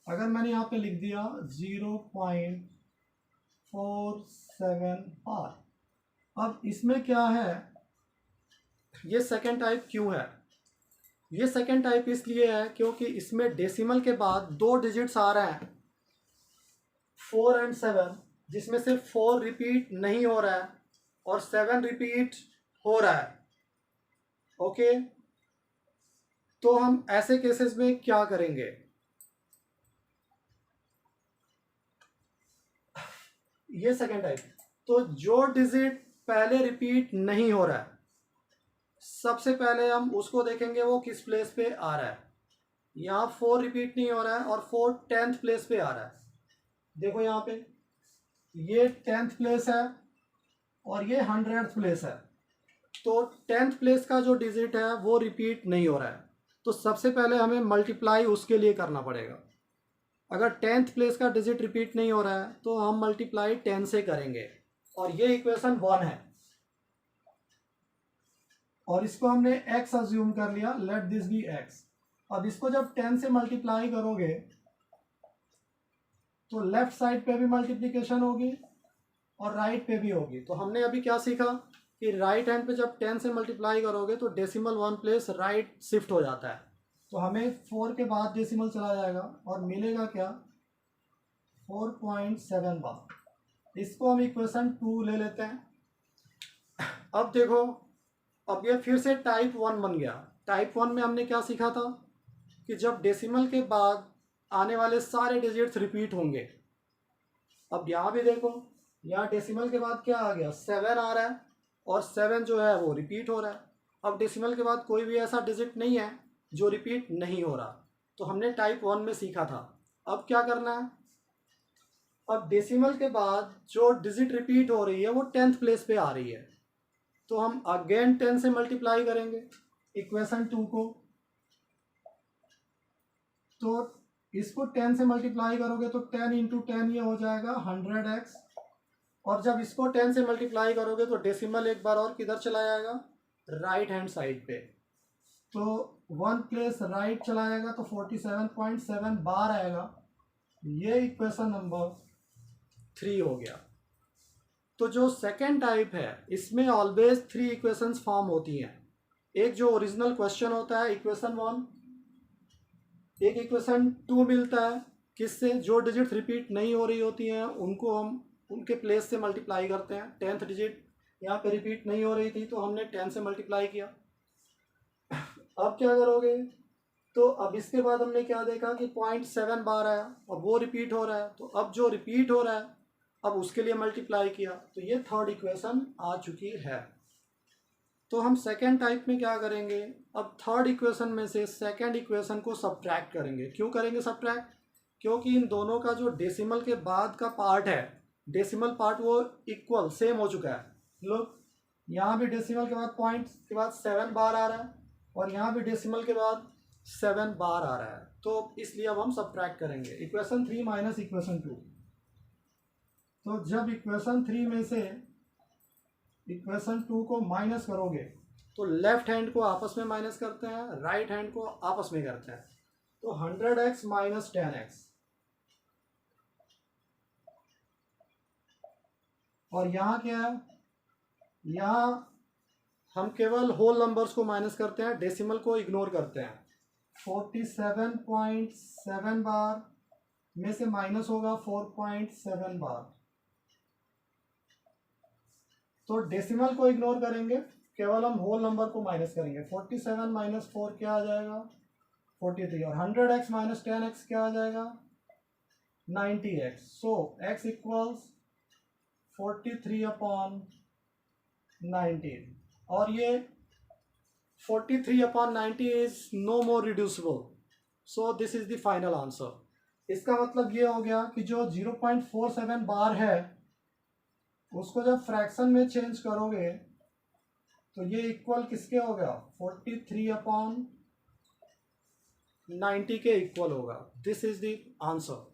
[SPEAKER 1] अगर मैंने यहाँ पे लिख दिया 0.47 बार, अब इसमें क्या है, ये सेकेंड टाइप क्यों है? ये सेकेंड टाइप इसलिए है क्योंकि इसमें डेसिमल के बाद दो डिजिट्स आ रहे हैं 4 एंड 7, जिसमें से 4 रिपीट नहीं हो रहा है और 7 रिपीट हो रहा है। ओके, तो हम ऐसे केसेस में क्या करेंगे? ये सेकेंड टाइप। तो जो डिजिट पहले रिपीट नहीं हो रहा है, सबसे पहले हम उसको देखेंगे वो किस प्लेस पे आ रहा है। यहाँ 4 रिपीट नहीं हो रहा है और 4 10th प्लेस पे आ रहा है। देखो यहाँ पे ये 10th प्लेस है और ये 100th प्लेस है। तो 10th प्लेस का जो डिजिट है वो रिपीट नहीं हो रहा है, तो सबसे पहले हमें मल्टीप्लाई उसके लिए करना पड़ेगा। अगर 10th प्लेस का डिजिट रिपीट नहीं हो रहा है तो हम मल्टीप्लाई 10 से करेंगे, और ये इक्वेशन 1 है। और इसको हमने x अज्यूम कर लिया, लेट दिस बी x। अब इसको जब 10 से मल्टीप्लाई करोगे तो लेफ्ट साइड पे भी मल्टीप्लिकेशन होगी और राइट पे भी होगी। तो हमने अभी क्या सीखा कि राइट हैंड पे जब 10 से मल्टीप्लाई करोगे तो डेसिमल 1 प्लेस राइट शिफ्ट हो जाता है, तो हमें 4 के बाद डेसिमल चला जाएगा और मिलेगा क्या, 4.7 बार। इसको हम इक्वेशन 2 ले लेते हैं। अब देखो, अब ये फिर से टाइप 1 बन गया। टाइप 1 में हमने क्या सीखा था कि जब डेसिमल के बाद आने वाले सारे डिजिट्स रिपीट होंगे। अब यहाँ भी देखो, यहाँ डेसिमल के बाद क्या आ गया, 7 आ रहा है और 7 जो है वो रिपीट हो रहा है। अब डेसिमल के बाद कोई भी ऐसा डिजिट नहीं है जो रिपीट नहीं हो रहा, तो हमने टाइप 1 में सीखा था। अब क्या करना है, अब डेसिमल के बाद जो डिजिट रिपीट हो रही है वो 10th प्लेस पे आ रही है, तो हम अगेन 10 से मल्टीप्लाई करेंगे इक्वेशन 2 को। तो इसको 10 से मल्टीप्लाई करोगे तो 10 इंटू 10 ये हो जाएगा 100x, और जब इसको 10 से मल्टीप्लाई करोगे तो डेसिमल एक बार और किधर चला जाएगा, राइट हैंड साइड पे। तो 1 प्लेस राइट चला जाएगा तो 47.7 बार आएगा। ये इक्वेशन नंबर 3 हो गया। तो जो सेकेंड टाइप है इसमें ऑलवेज 3 इक्वेशंस फॉर्म होती हैं। एक जो ओरिजिनल क्वेश्चन होता है इक्वेशन 1, एक इक्वेशन 2 मिलता है, किससे, जो डिजिट रिपीट नहीं हो रही होती हैं उनको हम उनके प्लेस से मल्टीप्लाई करते हैं। 10th डिजिट यहाँ पे रिपीट नहीं हो रही थी तो हमने 10 से मल्टीप्लाई किया। अब क्या करोगे, तो अब इसके बाद हमने क्या देखा कि 0.7 बार आया, अब वो रिपीट हो रहा है, तो अब जो रिपीट हो रहा है अब उसके लिए मल्टीप्लाई किया, तो ये थर्ड इक्वेशन आ चुकी है। तो हम सेकेंड टाइप में क्या करेंगे, अब थर्ड इक्वेशन में से सेकेंड इक्वेशन को सब्ट्रैक्ट करेंगे। क्यों करेंगे सब्ट्रैक्ट, क्योंकि इन दोनों का जो डेसिमल के बाद का पार्ट है, डेसिमल पार्ट वो इक्वल सेम हो चुका है। लोग यहाँ भी डेसिमल के बाद पॉइंट के बाद 7 बार आ रहा है और यहाँ भी डेसिमल के बाद 7 बार आ रहा है, तो इसलिए अब हम सब्ट्रैक्ट करेंगे इक्वेशन 3 माइनस इक्वेशन 2। तो जब इक्वेशन 3 में से इक्वेशन 2 को माइनस करोगे तो लेफ्ट हैंड को आपस में माइनस करते हैं, राइट हैंड को आपस में करते हैं, तो 100x माइनस 10x। और यहाँ क्या है, यहाँ हम केवल होल नंबर्स को माइनस करते हैं, डेसिमल को इग्नोर करते हैं। 47.7 बार में से माइनस होगा 4.7 बार, तो डेसिमल को इग्नोर करेंगे, केवल हम होल नंबर को माइनस करेंगे। 47 माइनस 4 क्या आ जाएगा, 43, और 100x माइनस 10x क्या आ जाएगा, 90x। सो x इक्वल्स 43/19, और ये 43/90 is no more reducible, so this is the final answer. इसका मतलब ये हो गया कि जो 0.47 बार है उसको जब फ्रैक्शन में चेंज करोगे तो ये इक्वल किसके हो गया, 43/90 के इक्वल होगा। This is the answer.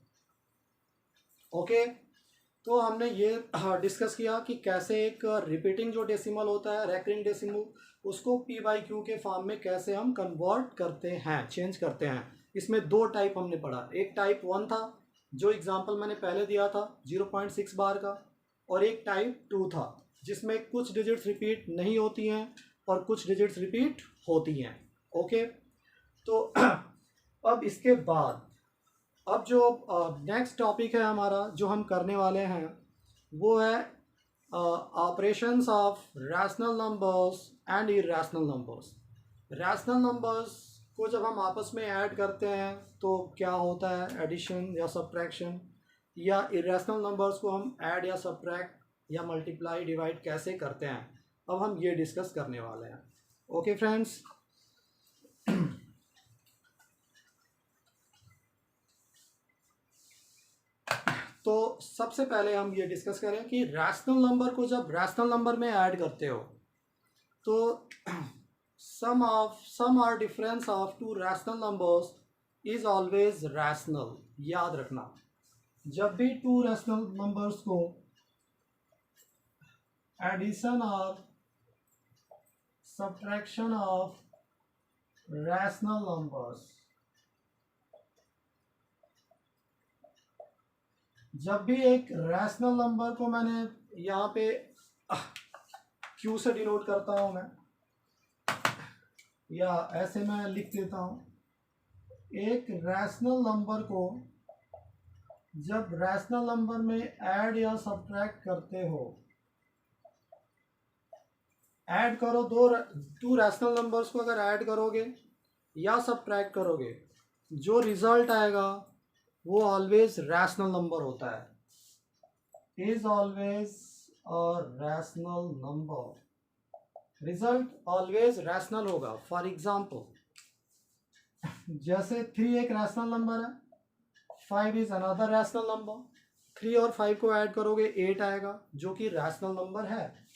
[SPEAKER 1] Okay, तो हमने ये डिस्कस किया कि कैसे एक रिपीटिंग जो डेसिमल होता है, रैकरिंग डेसिमल, उसको पी बाई क्यू के फॉर्म में कैसे हम कन्वर्ट करते हैं, चेंज करते हैं। इसमें दो टाइप हमने पढ़ा, एक टाइप 1 था जो एग्जांपल मैंने पहले दिया था 0.6 बार का, और एक टाइप 2 था जिसमें कुछ डिजिट्स रिपीट नहीं होती हैं और कुछ डिजिट्स रिपीट होती हैं। ओके, तो अब इसके बाद अब जो नेक्स्ट टॉपिक है हमारा जो हम करने वाले हैं वो है operations of rational numbers and irrational numbers. Rational numbers को जब हम आपस में ऐड करते हैं तो क्या होता है, एडिशन या सब्ट्रैक्शन, या इरेशनल नंबर्स को हम ऐड या सब्ट्रैक्ट या मल्टीप्लाई डिवाइड कैसे करते हैं, अब हम ये डिस्कस करने वाले हैं। ओके फ्रेंड्स, तो सबसे पहले हम ये डिस्कस करें कि रैशनल नंबर को जब रैशनल नंबर में ऐड करते हो तो sum are difference of two rational numbers is always rational. याद रखना, जब भी टू रैशनल नंबर्स को एडिशन और सब्ट्रैक्शन ऑफ रैशनल नंबर्स, जब भी एक रैशनल नंबर को मैंने यहाँ पे क्यू से डिनोट करता हूँ मैं, या ऐसे मैं लिख देता हूँ, एक रैशनल नंबर को जब रैशनल नंबर में ऐड या सब्ट्रैक्ट करते हो, ऐड करो टू रैशनल नंबर्स को अगर ऐड करोगे या सब्ट्रैक्ट करोगे, जो रिजल्ट आएगा वो ऑलवेज रैशनल नंबर होता है, is always a rational number. Result always rational होगा। फॉर एग्जाम्पल, जैसे 3 एक रैशनल नंबर है, 5 इज अनदर रैशनल नंबर, 3 और 5 को ऐड करोगे 8 आएगा जो कि रैशनल नंबर है।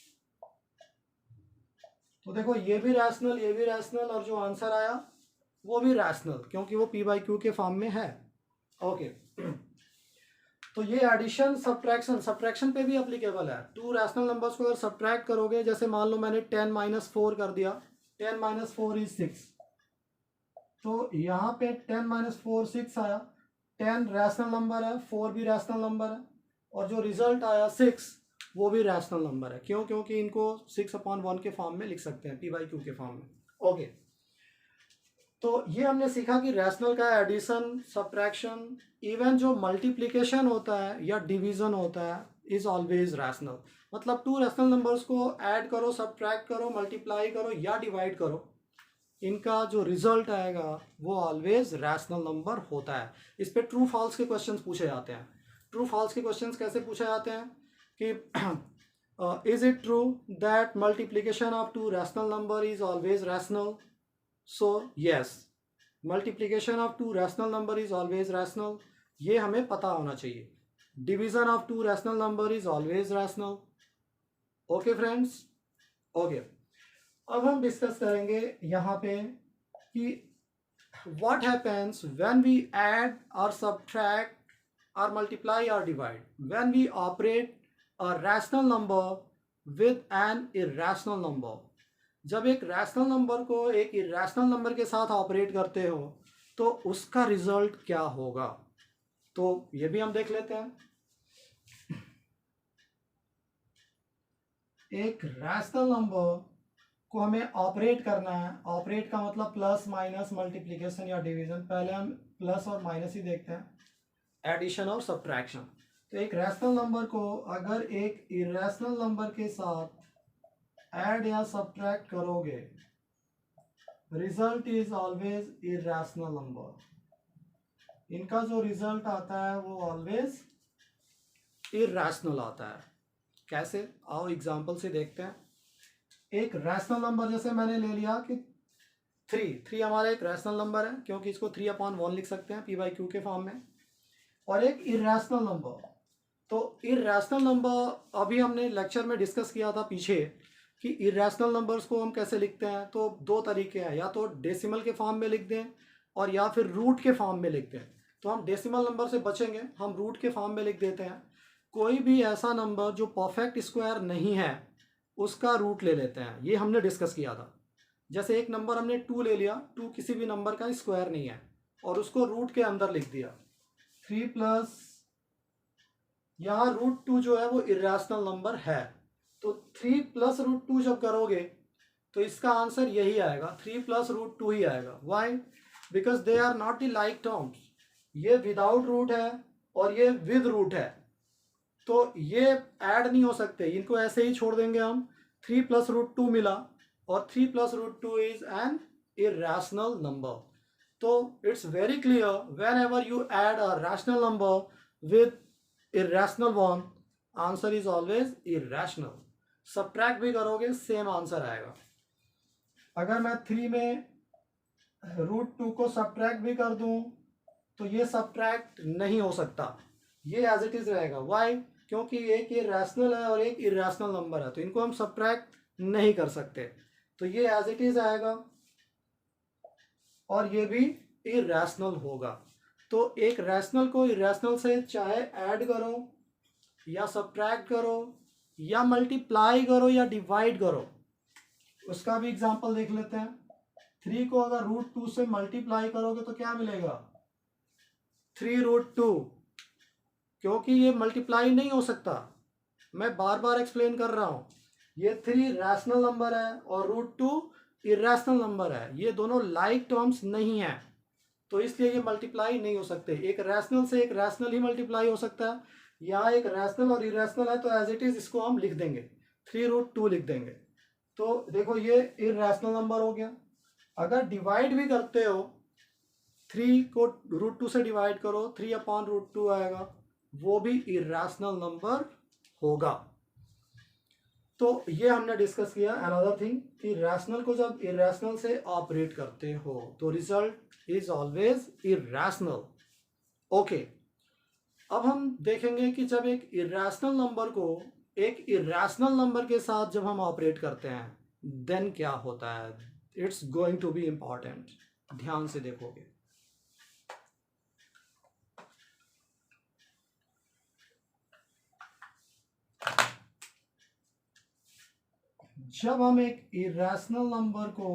[SPEAKER 1] तो देखो, ये भी रैशनल, ये भी रैशनल, और जो आंसर आया वो भी रैशनल क्योंकि वो पी बाई क्यू के फॉर्म में है। ओके, तो ये एडिशन सब्ट्रैक्शन पे भी एप्लीकेबल है। टू रैशनल नंबर्स को अगर सब्ट्रैक्ट करोगे, जैसे मान लो मैंने 10 - 4 कर दिया, 10 - 4 इज 6, तो यहाँ पे 10 - 4 6 आया। 10 रैशनल नंबर है, 4 भी रैशनल नंबर है, और जो रिजल्ट आया 6 वो भी रैशनल नंबर है। क्यों? क्योंकि इनको 6/1 के फॉर्म में लिख सकते हैं, पी बाई क्यू के फॉर्म में। ओके, तो ये हमने सीखा कि रैशनल का एडिशन, सब्ट्रैक्शन, इवन जो मल्टीप्लिकेशन होता है या डिवीजन होता है इज ऑलवेज रैशनल। मतलब टू रैशनल नंबर्स को ऐड करो, सब्ट्रैक्ट करो, मल्टीप्लाई करो या डिवाइड करो, इनका जो रिजल्ट आएगा वो ऑलवेज रैशनल नंबर होता है। इस पे ट्रू फॉल्स के क्वेश्चंस पूछे जाते हैं। ट्रू फॉल्स के क्वेश्चंस कैसे पूछे जाते हैं कि is it true that multiplication of two rational number is always rational? So yes, multiplication of two rational number is always rational, ये हमें पता होना चाहिए। Division of two rational number is always rational. Okay friends, okay, अब हम discuss करेंगे यहाँ पे कि what happens when we add or subtract or multiply or divide when we operate a rational number with an irrational number। जब एक rational number को एक इरेशनल नंबर के साथ ऑपरेट करते हो तो उसका रिजल्ट क्या होगा, तो ये भी हम देख लेते हैं। एक रैशनल नंबर को हमें ऑपरेट करना है। ऑपरेट का मतलब प्लस माइनस, मल्टीप्लिकेशन या डिवीजन। पहले हम प्लस और माइनस ही देखते हैं, एडिशन और सब्ट्रैक्शन। तो एक रैशनल नंबर को अगर एक इरेशनल नंबर के साथ ऐड या सब्ट्रैक्ट करोगे, result is always irrational number. इनका जो रिजल्ट आता है वो ऑलवेज इरेशनल आता है। कैसे? आओ एग्जांपल से देखते हैं। एक रैशनल नंबर जैसे मैंने ले लिया कि थ्री हमारा एक रैशनल नंबर है क्योंकि इसको 3/1 लिख सकते हैं p/q के फॉर्म में, और एक इरेशनल नंबर। तो इरेशनल नंबर अभी हमने लेक्चर में डिस्कस किया था पीछे कि इरेशनल नंबर्स को हम कैसे लिखते हैं। तो दो तरीके हैं, या तो डेसिमल के फॉर्म में लिख दें और या फिर रूट के फॉर्म में लिख दें। तो हम डेसिमल नंबर से बचेंगे, हम रूट के फॉर्म में लिख देते हैं। कोई भी ऐसा नंबर जो परफेक्ट स्क्वायर नहीं है उसका रूट ले लेते हैं, ये हमने डिस्कस किया था। जैसे एक नंबर हमने 2 ले लिया, 2 किसी भी नंबर का स्क्वायर नहीं है और उसको रूट के अंदर लिख दिया 3 प्लस, यहाँ √2 जो है वो इरेशनल नंबर है। तो 3 प्लस √2 जब करोगे तो इसका आंसर यही आएगा, 3 प्लस √2 ही आएगा। Why? Because they are not the like terms. ये विदाउट रूट है और ये विद रूट है, तो ये ऐड नहीं हो सकते, इनको ऐसे ही छोड़ देंगे हम। 3 प्लस √2 मिला और 3 plus √2 is an irrational number. तो it's very clear, whenever you add a rational number with irrational one, answer is always irrational. Subtract भी करोगे सेम आंसर आएगा। अगर मैं 3 में √2 को सब्ट्रैक्ट भी कर दूं तो ये सब्ट्रैक्ट नहीं हो सकता, ये एज इट इज रहेगा। वाई? क्योंकि एक ये रैशनल है और एक इरेशनल नंबर है, तो इनको हम सब्ट्रैक्ट नहीं कर सकते, तो ये एज इट इज आएगा और ये भी इरेशनल होगा। तो एक रैशनल को इरेशनल से चाहे ऐड करो या सब्ट्रैक्ट करो या मल्टीप्लाई करो या डिवाइड करो, उसका भी एग्जांपल देख लेते हैं। 3 को अगर √2 से मल्टीप्लाई करोगे तो क्या मिलेगा? 3√2, क्योंकि ये मल्टीप्लाई नहीं हो सकता। मैं बार बार एक्सप्लेन कर रहा हूँ, ये 3 रैशनल नंबर है और √2 इरेशनल नंबर है, ये दोनों लाइक टर्म्स नहीं है, तो इसलिए ये मल्टीप्लाई नहीं हो सकते। एक रैशनल से एक रैशनल ही मल्टीप्लाई हो सकता है, यहाँ एक रैशनल और इरेशनल है, तो एज इट इज इसको हम लिख देंगे, 3√2 लिख देंगे। तो देखो ये इरेशनल नंबर हो गया। अगर डिवाइड भी करते हो, 3 को √2 से डिवाइड करो, 3/√2 आएगा, वो भी इरेशनल नंबर होगा। तो ये हमने डिस्कस किया। अनदर थिंग कि रैशनल को जब इरेशनल से ऑपरेट करते हो तो result is always irrational. Okay, अब हम देखेंगे कि जब एक इरेशनल नंबर को एक इरेशनल नंबर के साथ जब हम ऑपरेट करते हैं देन क्या होता है। It's going to be important, ध्यान से देखोगे। जब हम एक इरेशनल नंबर को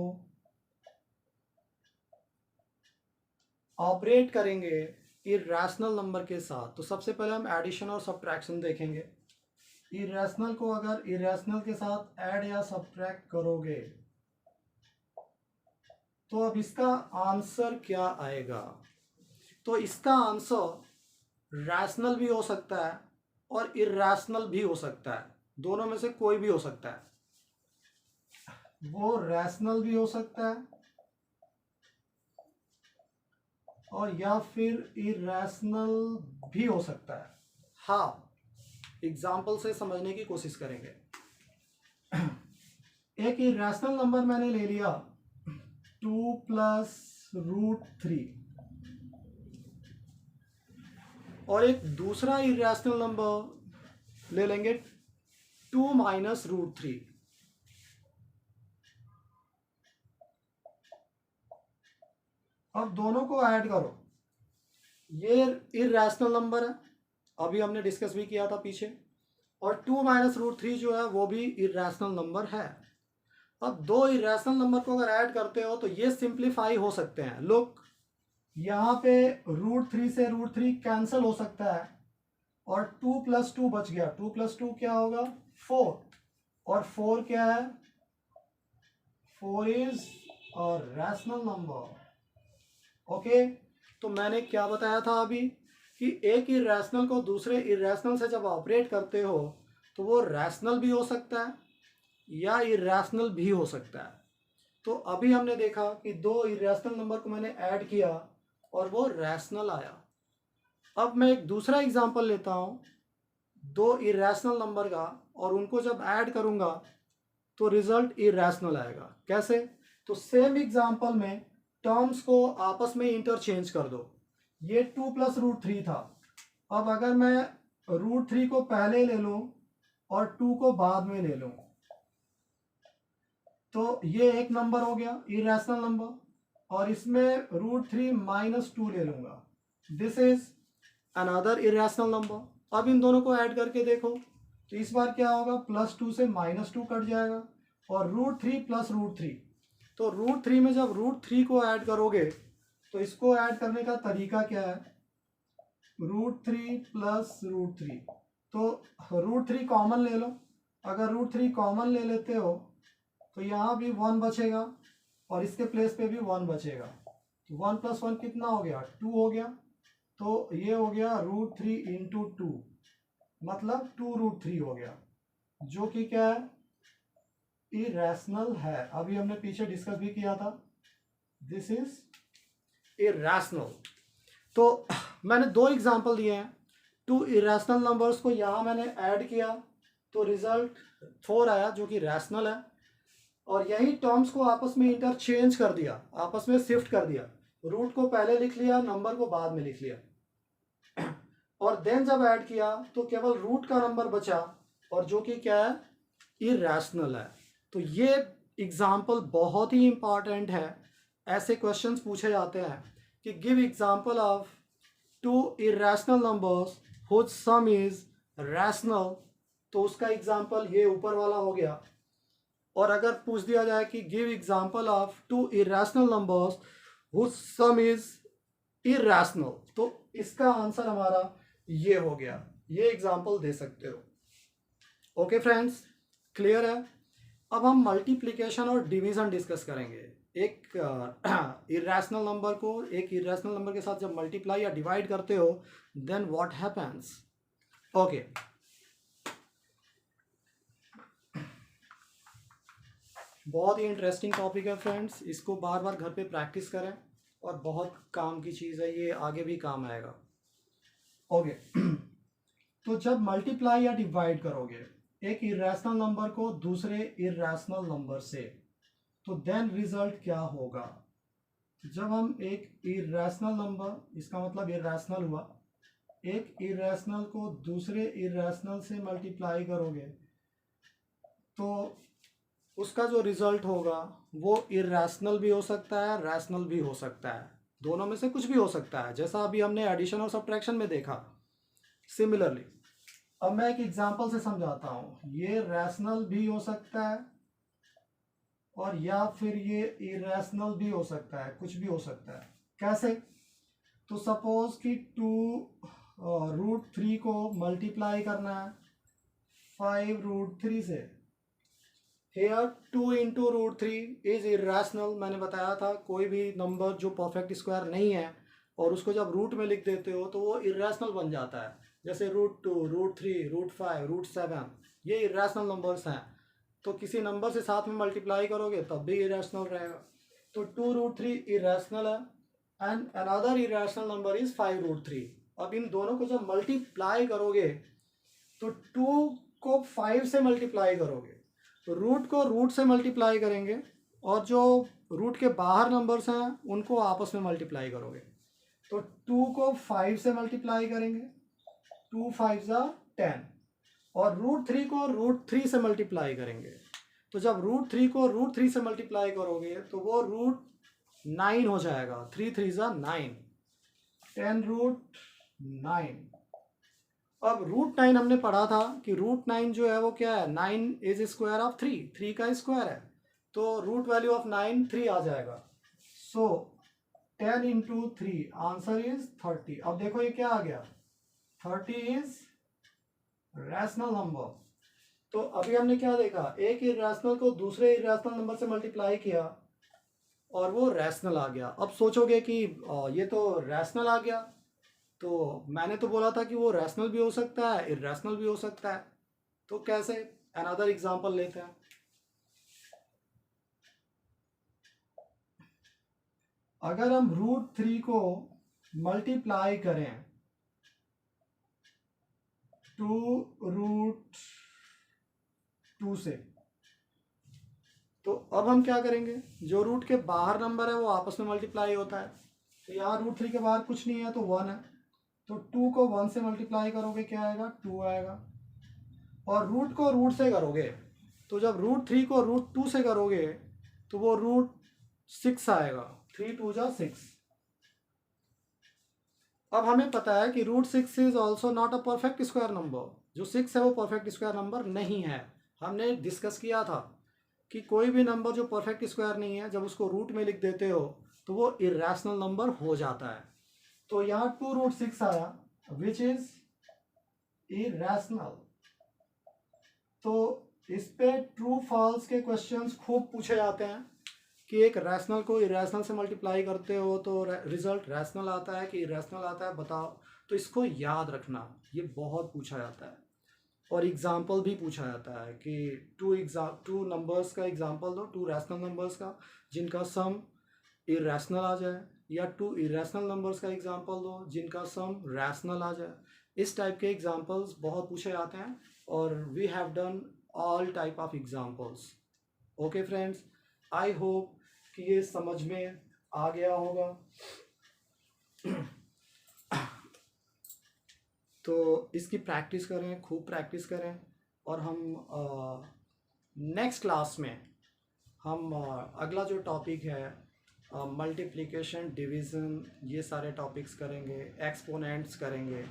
[SPEAKER 1] ऑपरेट करेंगे इरेशनल नंबर के साथ, तो सबसे पहले हम एडिशन और सब्ट्रैक्शन देखेंगे। इरेशनल को अगर इरेशनल के साथ ऐड या सब्ट्रैक्ट करोगे तो अब इसका आंसर क्या आएगा। तो इसका आंसर रैशनल भी हो सकता है और इरेशनल भी हो सकता है, दोनों में से कोई भी हो सकता है। वो रैशनल भी हो सकता है और या फिर इरेशनल भी हो सकता है। हाँ, एग्जाम्पल से समझने की कोशिश करेंगे। एक इरेशनल नंबर मैंने ले लिया 2 प्लस √3 और एक दूसरा इरेशनल नंबर ले लेंगे 2 माइनस √3। अब दोनों को ऐड करो, ये इरेशनल नंबर है, अभी हमने डिस्कस भी किया था पीछे, और 2 माइनस √3 जो है वो भी इरेशनल नंबर है। अब दो इरेशनल नंबर को अगर ऐड करते हो तो ये सिंप्लीफाई हो सकते हैं। लुक, यहाँ पे √3 से √3 कैंसिल हो सकता है और 2 प्लस 2 बच गया। 2 प्लस 2 क्या होगा? 4, और 4 क्या है? 4 is a rational number. Okay, तो मैंने क्या बताया था अभी कि एक इरेशनल को दूसरे इरेशनल से जब ऑपरेट करते हो तो वो रैशनल भी हो सकता है या इरेशनल भी हो सकता है। तो अभी हमने देखा कि दो इरेशनल नंबर को मैंने ऐड किया और वो रैशनल आया। अब मैं एक दूसरा एग्जांपल लेता हूँ दो इरेशनल नंबर का, और उनको जब ऐड करूँगा तो रिजल्ट इरेशनल आएगा। कैसे? तो सेम एग्जांपल में टर्म्स को आपस में इंटरचेंज कर दो। ये 2 प्लस रूट 3 था। अब अगर मैं रूट 3 को पहले ले लूँ और 2 को बाद में ले लूँ तो ये एक नंबर हो गया इरेशनल नंबर, और इसमें रूट 3 माइनस 2 ले लूँगा, this is another irrational number. अब इन दोनों को ऐड करके देखो तो इस बार क्या होगा, +2 से -2 कट जाएगा और रूट 3 प्लस रूट 3। तो रूट 3 में जब रूट 3 को ऐड करोगे तो इसको ऐड करने का तरीका क्या है, रूट 3 प्लस रूट 3। तो रूट 3 कॉमन ले लो, अगर रूट 3 कॉमन ले लेते हो तो यहाँ भी 1 बचेगा और इसके प्लेस पे भी 1 बचेगा। तो 1 + 1 कितना हो गया, 2 हो गया। तो ये हो गया रूट 3 इंटू 2, मतलब 2 रूट 3 हो गया, जो कि क्या है, इरेशनल है। अभी हमने पीछे डिस्कस भी किया था, दिस इज इरेशनल। तो मैंने 2 एग्जांपल दिए हैं, 2 इरेशनल नंबर्स को यहाँ मैंने ऐड किया तो रिजल्ट 4 आया जो कि रैशनल है, और यही टर्म्स को आपस में इंटरचेंज कर दिया, आपस में शिफ्ट कर दिया, रूट को पहले लिख लिया, नंबर को बाद में लिख लिया और देन जब ऐड किया तो केवल रूट का नंबर बचा, और जो कि क्या है, इरेशनल है। तो ये एग्जाम्पल बहुत ही इंपॉर्टेंट है, ऐसे क्वेश्चंस पूछे जाते हैं कि give example of 2 irrational numbers which some is rational, तो उसका एग्जाम्पल ये ऊपर वाला हो गया। और अगर पूछ दिया जाए कि give example of 2 irrational numbers which some is irrational, तो इसका आंसर हमारा ये हो गया, ये एग्जाम्पल दे सकते हो। ओके फ्रेंड्स, क्लियर है। अब हम मल्टीप्लिकेशन और डिवीजन डिस्कस करेंगे। एक इरेशनल नंबर को एक इरेशनल नंबर के साथ जब मल्टीप्लाई या डिवाइड करते हो देन व्हाट हैपेंस। ओके, बहुत ही इंटरेस्टिंग टॉपिक है फ्रेंड्स, इसको बार बार घर पे प्रैक्टिस करें और बहुत काम की चीज़ है ये, आगे भी काम आएगा। ओके तो जब मल्टीप्लाई या डिवाइड करोगे एक इरेशनल नंबर को दूसरे इरेशनल नंबर से, तो देन रिजल्ट क्या होगा। जब हम एक इरेशनल नंबर, इसका मतलब इरेशनल हुआ, एक इरेशनल को दूसरे इरेशनल से मल्टीप्लाई करोगे तो उसका जो रिजल्ट होगा वो इरेशनल भी हो सकता है, रैशनल भी हो सकता है, दोनों में से कुछ भी हो सकता है, जैसा अभी हमने एडिशन और सब्ट्रैक्शन में देखा। सिमिलरली अब मैं एक एग्जांपल से समझाता हूँ, ये रैशनल भी हो सकता है और या फिर ये इरेशनल भी हो सकता है, कुछ भी हो सकता है। कैसे, तो सपोज कि 2 रूट 3 को मल्टीप्लाई करना है 5 रूट 3 से। Here 2 into root 3 is irrational, मैंने बताया था कोई भी नंबर जो परफेक्ट स्क्वायर नहीं है और उसको जब रूट में लिख देते हो तो वो इरेशनल बन जाता है, जैसे रूट 2, रूट 3, रूट 5, रूट 7, ये इरेशनल नंबर्स हैं। तो किसी नंबर से साथ में मल्टीप्लाई करोगे तब भी इरेशनल रहेगा। तो 2 रूट 3 इरेशनल है and another irrational number is 5 root 3। अब इन दोनों को जब मल्टीप्लाई करोगे तो 2 को 5 से मल्टीप्लाई करोगे तो रूट को रूट से मल्टीप्लाई करेंगे और जो रूट के बाहर नंबर्स हैं उनको आपस में मल्टीप्लाई करोगे। तो 2 को 5 से मल्टीप्लाई करेंगे, 2 5 जा 10, और रूट 3 को रूट 3 से मल्टीप्लाई करेंगे। तो जब रूट 3 को रूट 3 से मल्टीप्लाई करोगे तो वो रूट 9 हो जाएगा, 3 3 जा 9, 10 रूट 9। अब रूट 9 हमने पढ़ा था कि रूट 9 जो है वो क्या है, 9 इज स्क्वायर ऑफ 3, 3 का स्क्वायर है, तो रूट वैल्यू ऑफ 9 3 आ जाएगा। सो 10 इंटू 3 आंसर इज 30। अब देखो ये क्या आ गया, 30 इज रैशनल नंबर। तो अभी हमने क्या देखा, एक इरेशनल को दूसरे इरेशनल नंबर से मल्टीप्लाई किया और वो रैशनल आ गया। अब सोचोगे कि ये तो रैशनल आ गया, तो मैंने तो बोला था कि वो रैशनल भी हो सकता है, इरेशनल भी हो सकता है, तो कैसे, अनदर एग्जांपल लेते हैं। अगर हम रूट 3 को मल्टीप्लाई करें 2 रूट 2 से तो अब हम क्या करेंगे, जो रूट के बाहर नंबर है वो आपस में मल्टीप्लाई होता है। तो यहाँ √3 के बाहर कुछ नहीं है तो 1 है, तो 2 को 1 से मल्टीप्लाई करोगे क्या आएगा, 2 आएगा। और रूट को रूट से करोगे तो जब √3 को √2 से करोगे तो वो √6 आएगा, 3 2 जा 6। अब हमें पता है कि √6 is also not a perfect square number. जो 6 है वो परफेक्ट स्क्वायर नंबर नहीं है। हमने डिस्कस किया था कि कोई भी नंबर जो परफेक्ट स्क्वायर नहीं है, जब उसको रूट में लिख देते हो तो वो इरेशनल नंबर हो जाता है। तो यहाँ 2√6 आया विच इज इरेशनल। तो इस पे ट्रू फॉल्स के क्वेश्चंस खूब पूछे जाते हैं कि एक रैशनल को इरेशनल से मल्टीप्लाई करते हो तो रिजल्ट रैशनल आता है कि इरेशनल आता है, बताओ। तो इसको याद रखना, ये बहुत पूछा जाता है। और एग्जाम्पल भी पूछा जाता है कि टू नंबर्स का एग्जाम्पल दो, 2 रैशनल नंबर्स का जिनका सम इरेशनल आ जाए, या 2 इरेशनल नंबर्स का एग्जाम्पल दो जिनका सम रैशनल आ जाए। इस टाइप के एग्जाम्पल्स बहुत पूछे जाते हैं और we have done all type of examples. Okay friends, I hope कि ये समझ में आ गया होगा। तो इसकी प्रैक्टिस करें, खूब प्रैक्टिस करें, और हम नेक्स्ट क्लास में हम अगला जो टॉपिक है मल्टीप्लिकेशन, डिवीज़न, ये सारे टॉपिक्स करेंगे, एक्सपोनेंट्स करेंगे।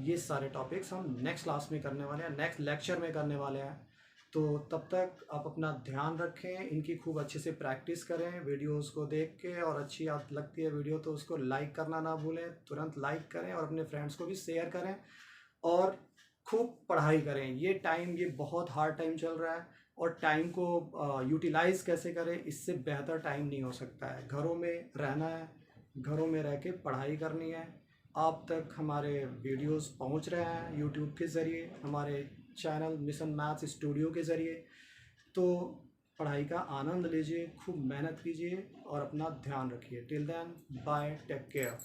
[SPEAKER 1] ये सारे टॉपिक्स हम नेक्स्ट क्लास में करने वाले हैं, नेक्स्ट लेक्चर में करने वाले हैं। तो तब तक आप अपना ध्यान रखें, इनकी खूब अच्छे से प्रैक्टिस करें वीडियोस को देख के, और अच्छी आप लगती है वीडियो तो उसको लाइक करना ना भूलें, तुरंत लाइक करें और अपने फ्रेंड्स को भी शेयर करें, और खूब पढ़ाई करें। ये टाइम, ये बहुत हार्ड टाइम चल रहा है, और टाइम को यूटिलाइज़ कैसे करें, इससे बेहतर टाइम नहीं हो सकता है। घरों में रहना है, घरों में रह के पढ़ाई करनी है। आप तक हमारे वीडियोस पहुंच रहे हैं यूट्यूब के ज़रिए, हमारे चैनल मिशन मैथ्स स्टूडियो के ज़रिए। तो पढ़ाई का आनंद लीजिए, खूब मेहनत कीजिए और अपना ध्यान रखिए। Till then, bye, take care.